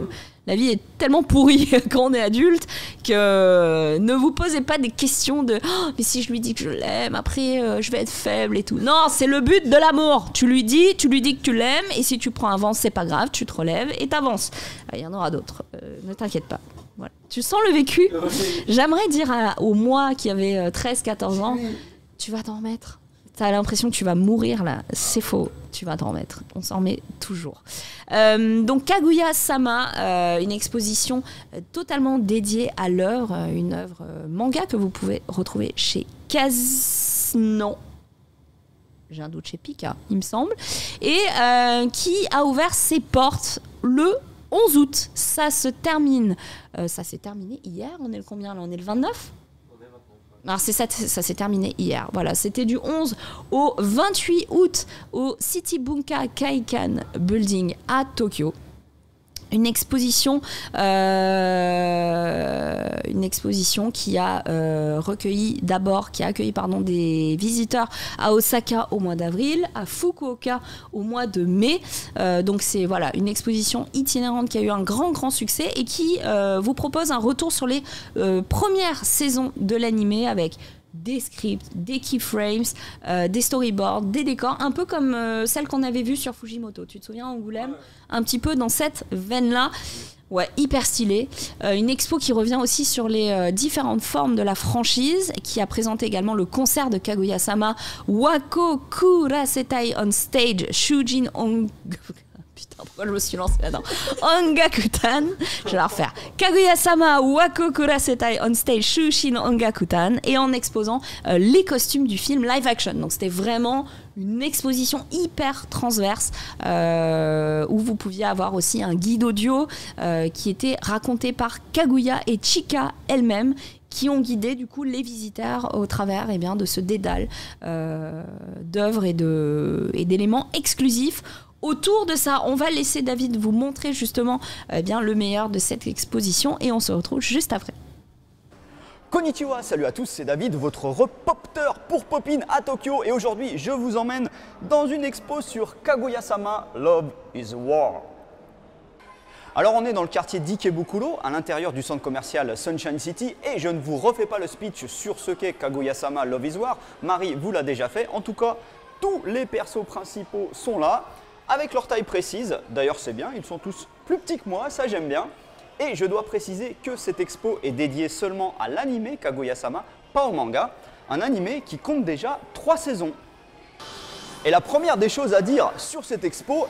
la vie est tellement pourrie quand on est adulte que ne vous posez pas des questions de oh, mais si je lui dis que je l'aime, après je vais être faible et tout. Non, c'est le but de l'amour. Tu lui dis que tu l'aimes et si tu prends un vent, c'est pas grave, tu te relèves et t'avances. Il y en aura d'autres. Ne t'inquiète pas. Voilà. Tu sens le vécu. J'aimerais dire au moi qui avait 13-14 ans, tu vas t'en remettre. T'as l'impression que tu vas mourir là, c'est faux, tu vas t'en remettre, on s'en remet toujours. Donc Kaguya-sama, une exposition totalement dédiée à l'œuvre, une œuvre manga que vous pouvez retrouver chez Non, j'ai un doute chez Pika, il me semble, et qui a ouvert ses portes le 11 août. Ça s'est terminé hier, on est le combien là? On est le 29 ? Alors ça s'est terminé hier. Voilà, c'était du 11 au 28 août au City Bunka Kaikan Building à Tokyo. Une exposition qui a accueilli des visiteurs à Osaka au mois d'avril, à Fukuoka au mois de mai. Donc c'est une exposition itinérante qui a eu un grand succès et qui vous propose un retour sur les premières saisons de l'animé avec des scripts, des keyframes, des storyboards, des décors, un peu comme celle qu'on avait vue sur Fujimoto. Tu te souviens, Angoulême ? Un petit peu dans cette veine-là. Ouais, hyper stylé. Une expo qui revient aussi sur les différentes formes de la franchise, qui a présenté également le concert de Kaguya-sama Wako Kurasetai on Stage Shujin Putain, pourquoi je me suis lancée là-dedans? Ongakutan, je vais la refaire. Kaguya-sama Wako Kurasetai on Stage Shushin Ongakutan, et en exposant les costumes du film live action. Donc c'était vraiment une exposition hyper transverse où vous pouviez avoir aussi un guide audio qui était raconté par Kaguya et Chika elle-même, qui ont guidé du coup les visiteurs au travers de ce dédale d'œuvres et d'éléments exclusifs. Autour de ça, on va laisser David vous montrer justement le meilleur de cette exposition et on se retrouve juste après. Konnichiwa, salut à tous, c'est David, votre reporter pour Popin à Tokyo, et aujourd'hui je vous emmène dans une expo sur Kaguya-sama Love is War. Alors on est dans le quartier d'Ikebukuro, à l'intérieur du centre commercial Sunshine City, et je ne vous refais pas le speech sur ce qu'est Kaguya-sama Love is War, Marie vous l'a déjà fait. En tout cas, tous les persos principaux sont là, avec leur taille précise. D'ailleurs c'est bien, ils sont tous plus petits que moi, ça j'aime bien. Et je dois préciser que cette expo est dédiée seulement à l'anime Kaguya-sama, pas au manga, un anime qui compte déjà 3 saisons. Et la première des choses à dire sur cette expo,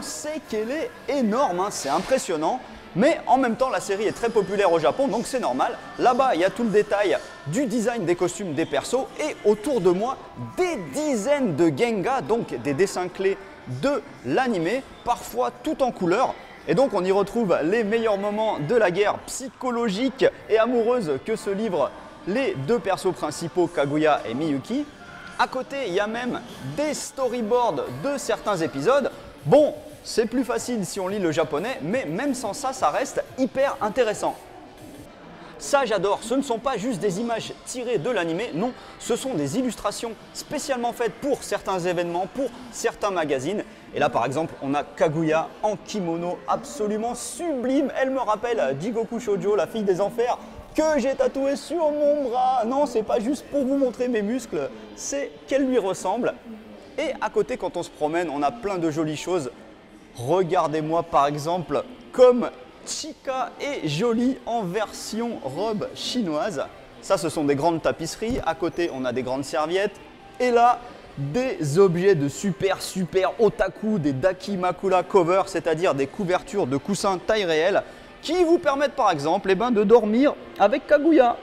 c'est qu'elle est énorme, c'est impressionnant. Mais en même temps, la série est très populaire au Japon, donc c'est normal. Là-bas, il y a tout le détail du design des costumes des persos, et autour de moi, des dizaines de genga, donc des dessins clés de l'anime, parfois tout en couleur. Et donc on y retrouve les meilleurs moments de la guerre psychologique et amoureuse que se livrent les deux persos principaux, Kaguya et Miyuki. À côté, il y a même des storyboards de certains épisodes. Bon, c'est plus facile si on lit le japonais, mais même sans ça, ça reste hyper intéressant. Ça, j'adore. Ce ne sont pas juste des images tirées de l'anime, non, ce sont des illustrations spécialement faites pour certains événements, pour certains magazines. Et là, par exemple, on a Kaguya en kimono absolument sublime. Elle me rappelle Jigoku Shoujo, la fille des enfers, que j'ai tatoué sur mon bras. Non, c'est pas juste pour vous montrer mes muscles, c'est qu'elle lui ressemble. Et à côté, quand on se promène, on a plein de jolies choses. Regardez-moi par exemple comme Chika est jolie en version robe chinoise. Ça, ce sont des grandes tapisseries. À côté, on a des grandes serviettes. Et là, des objets de super otaku, des dakimakura cover, c'est-à-dire des couvertures de coussins taille réelle qui vous permettent par exemple de dormir avec Kaguya.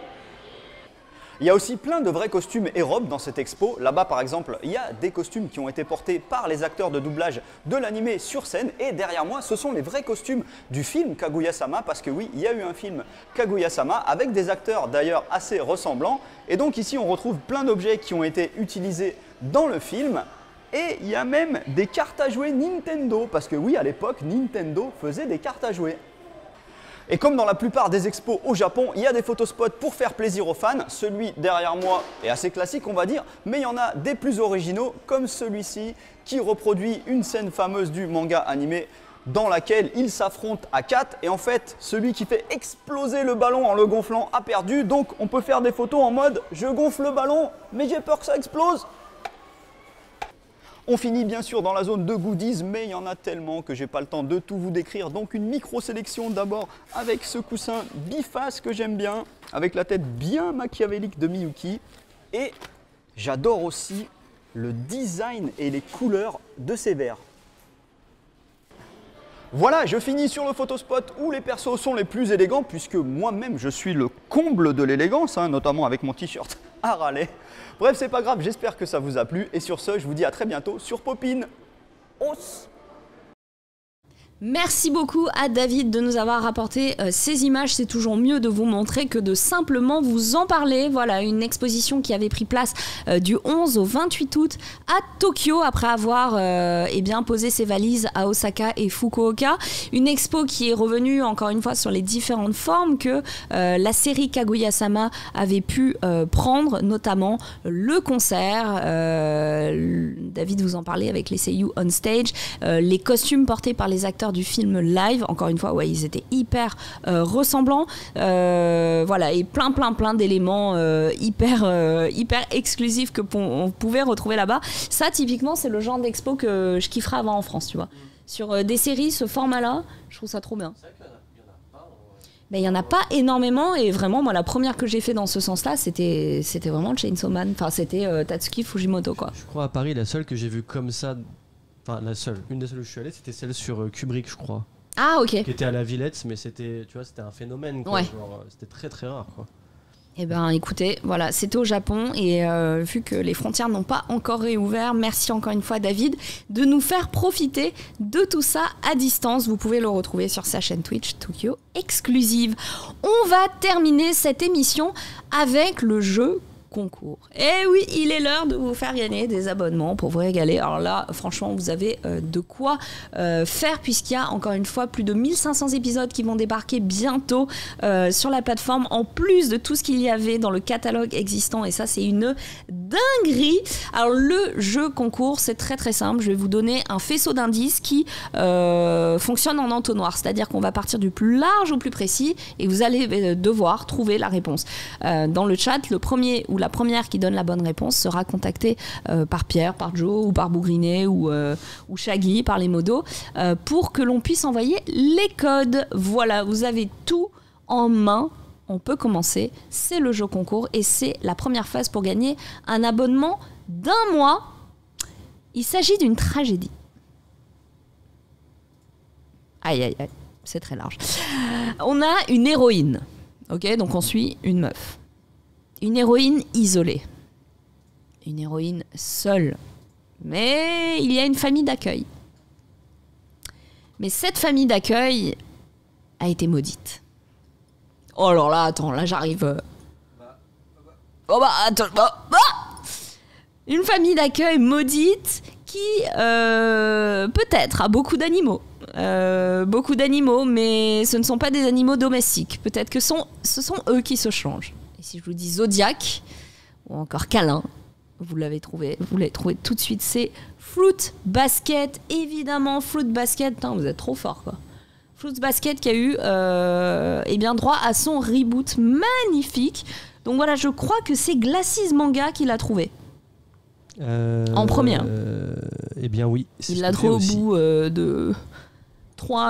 Il y a aussi plein de vrais costumes et robes dans cette expo. Là-bas par exemple, il y a des costumes qui ont été portés par les acteurs de doublage de l'animé sur scène. Et derrière moi, ce sont les vrais costumes du film Kaguya-sama. Parce que oui, il y a eu un film Kaguya-sama avec des acteurs d'ailleurs assez ressemblants. Et donc ici, on retrouve plein d'objets qui ont été utilisés dans le film. Et il y a même des cartes à jouer Nintendo. Parce que oui, à l'époque, Nintendo faisait des cartes à jouer. Et comme dans la plupart des expos au Japon, il y a des photospots pour faire plaisir aux fans. Celui derrière moi est assez classique, on va dire, mais il y en a des plus originaux, comme celui-ci, qui reproduit une scène fameuse du manga animé dans laquelle ils s'affrontent à 4. Et en fait, celui qui fait exploser le ballon en le gonflant a perdu. Donc on peut faire des photos en mode « je gonfle le ballon, mais j'ai peur que ça explose ». On finit bien sûr dans la zone de goodies, mais il y en a tellement que j'ai pas le temps de tout vous décrire. Donc une micro-sélection d'abord avec ce coussin biface que j'aime bien, avec la tête bien machiavélique de Miyuki. Et j'adore aussi le design et les couleurs de ces verres. Voilà, je finis sur le photospot où les persos sont les plus élégants, puisque moi-même je suis le comble de l'élégance, notamment avec mon t-shirt à râler. Bref, c'est pas grave, j'espère que ça vous a plu. Et sur ce, je vous dis à très bientôt sur Popin. Os! Merci beaucoup à David de nous avoir rapporté ces images. C'est toujours mieux de vous montrer que de simplement vous en parler. Voilà, une exposition qui avait pris place du 11 au 28 août à Tokyo après avoir posé ses valises à Osaka et Fukuoka. Une expo qui est revenue encore une fois sur les différentes formes que la série Kaguya-sama avait pu prendre, notamment le concert. David vous en parlait avec les seiyuu on stage, les costumes portés par les acteurs du film live, encore une fois, ouais, ils étaient hyper ressemblants, voilà, et plein d'éléments hyper exclusifs que on pouvait retrouver là-bas. Ça, typiquement, c'est le genre d'expo que je kifferais avoir en France, tu vois. Sur des séries, ce format-là, je trouve ça trop bien. Mais il n'y en a pas énormément, et vraiment, moi, la première que j'ai fait dans ce sens-là, c'était vraiment Chainsaw Man, enfin, c'était Tatsuki Fujimoto, quoi. Je crois à Paris, la seule que j'ai vue comme ça. Enfin, une des seules où je suis allé, c'était celle sur Kubrick, je crois. Ah, ok. Qui était à la Villette, mais c'était, tu vois, c'était un phénomène, quoi. Ouais. Genre, c'était très rare, quoi. Eh ben, écoutez, voilà, c'était au Japon, et vu que les frontières n'ont pas encore réouvert, merci encore une fois, David, de nous faire profiter de tout ça à distance. Vous pouvez le retrouver sur sa chaîne Twitch Tokyo Exclusive. On va terminer cette émission avec le jeu concours. Et oui, il est l'heure de vous faire gagner des abonnements pour vous régaler. Alors là, franchement, vous avez de quoi faire, puisqu'il y a encore une fois plus de 1500 épisodes qui vont débarquer bientôt sur la plateforme, en plus de tout ce qu'il y avait dans le catalogue existant, et ça, c'est une dinguerie. Alors le jeu concours, c'est très simple. Je vais vous donner un faisceau d'indices qui fonctionne en entonnoir, c'est-à-dire qu'on va partir du plus large au plus précis, et vous allez devoir trouver la réponse. Dans le chat, le premier ou la première qui donne la bonne réponse sera contactée par Pierre, par Joe ou par Bougrinet ou Shaggy, par les modos, pour que l'on puisse envoyer les codes. Voilà, vous avez tout en main. On peut commencer. C'est le jeu concours et c'est la première phase pour gagner un abonnement d'1 mois. Il s'agit d'une tragédie. Aïe, c'est très large. On a une héroïne. Ok, donc on suit une meuf. Une héroïne isolée. Une héroïne seule. Mais il y a une famille d'accueil. Mais cette famille d'accueil a été maudite. Oh alors là, attends, là j'arrive. Oh bah attends. Une famille d'accueil maudite qui peut-être a beaucoup d'animaux. Beaucoup d'animaux, mais ce ne sont pas des animaux domestiques. Peut-être que ce sont eux qui se changent. Et si je vous dis Zodiac ou encore Câlin, vous l'avez trouvé tout de suite. C'est Fruit Basket, évidemment. Fruit Basket, putain, vous êtes trop fort, quoi. Fruit Basket qui a eu droit à son reboot magnifique. Donc voilà, je crois que c'est Glacis Manga qui l'a trouvé. En première. Eh bien oui. Il l'a trouvé au bout de 3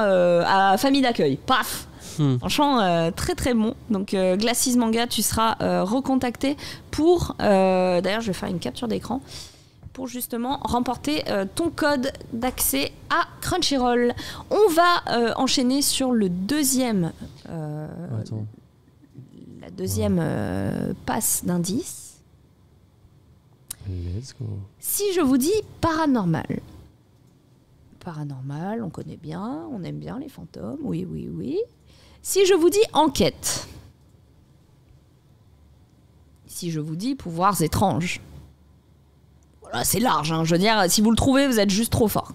à famille d'accueil. Paf. Franchement, très bon. Donc Glacis Manga, tu seras recontacté pour... D'ailleurs, je vais faire une capture d'écran pour justement remporter ton code d'accès à Crunchyroll. On va enchaîner sur le deuxième la deuxième passe d'indice. Let's go. Si je vous dis paranormal, on connaît bien, on aime bien les fantômes, oui. Si je vous dis enquête, si je vous dis pouvoirs étranges, voilà, c'est large, hein, je veux dire, si vous le trouvez, vous êtes juste trop fort.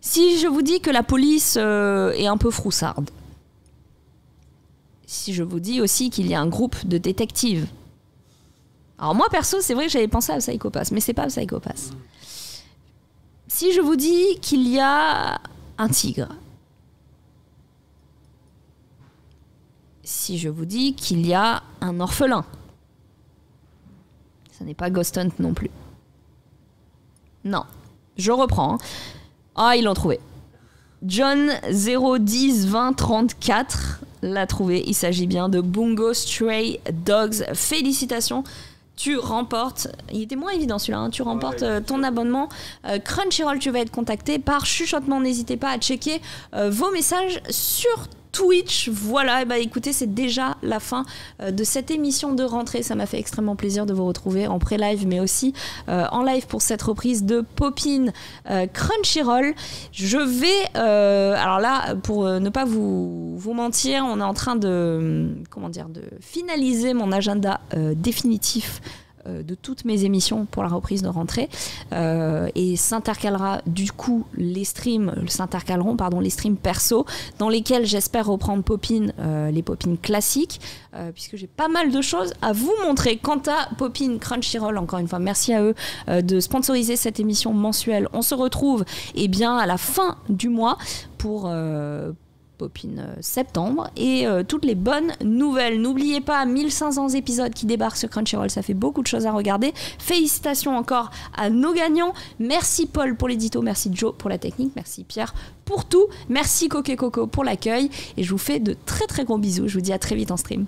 Si je vous dis que la police est un peu froussarde, si je vous dis aussi qu'il y a un groupe de détectives. Alors moi perso, c'est vrai que j'avais pensé à Psycho Pass, mais c'est pas Psycho Pass. Si je vous dis qu'il y a un tigre. Si je vous dis qu'il y a un orphelin. Ce n'est pas Ghost Hunt non plus. Non, je reprends. Ah, ils l'ont trouvé. John 010 20 34 l'a trouvé. Il s'agit bien de Bungo Stray Dogs. Félicitations. Tu remportes, il était moins évident celui-là, hein, tu remportes ton abonnement Crunchyroll. Tu vas être contacté par chuchotement. N'hésitez pas à checker vos messages sur Twitch. Voilà, et bah écoutez, c'est déjà la fin de cette émission de rentrée. Ça m'a fait extrêmement plaisir de vous retrouver en pré-live, mais aussi en live pour cette reprise de Popin Crunchyroll. Je vais, alors là, pour ne pas vous mentir, on est en train de finaliser mon agenda définitif de toutes mes émissions pour la reprise de rentrée, et s'intercaleront les streams perso dans lesquels j'espère reprendre Popin, les Popin classiques, puisque j'ai pas mal de choses à vous montrer. Quant à Popin Crunchyroll, encore une fois merci à eux de sponsoriser cette émission mensuelle. On se retrouve à la fin du mois pour Popin septembre et toutes les bonnes nouvelles. N'oubliez pas 1500 épisodes qui débarquent sur Crunchyroll, ça fait beaucoup de choses à regarder. Félicitations encore à nos gagnants. Merci Paul pour l'édito, merci Joe pour la technique, merci Pierre pour tout, merci Coco pour l'accueil et je vous fais de très très gros bisous. Je vous dis à très vite en stream.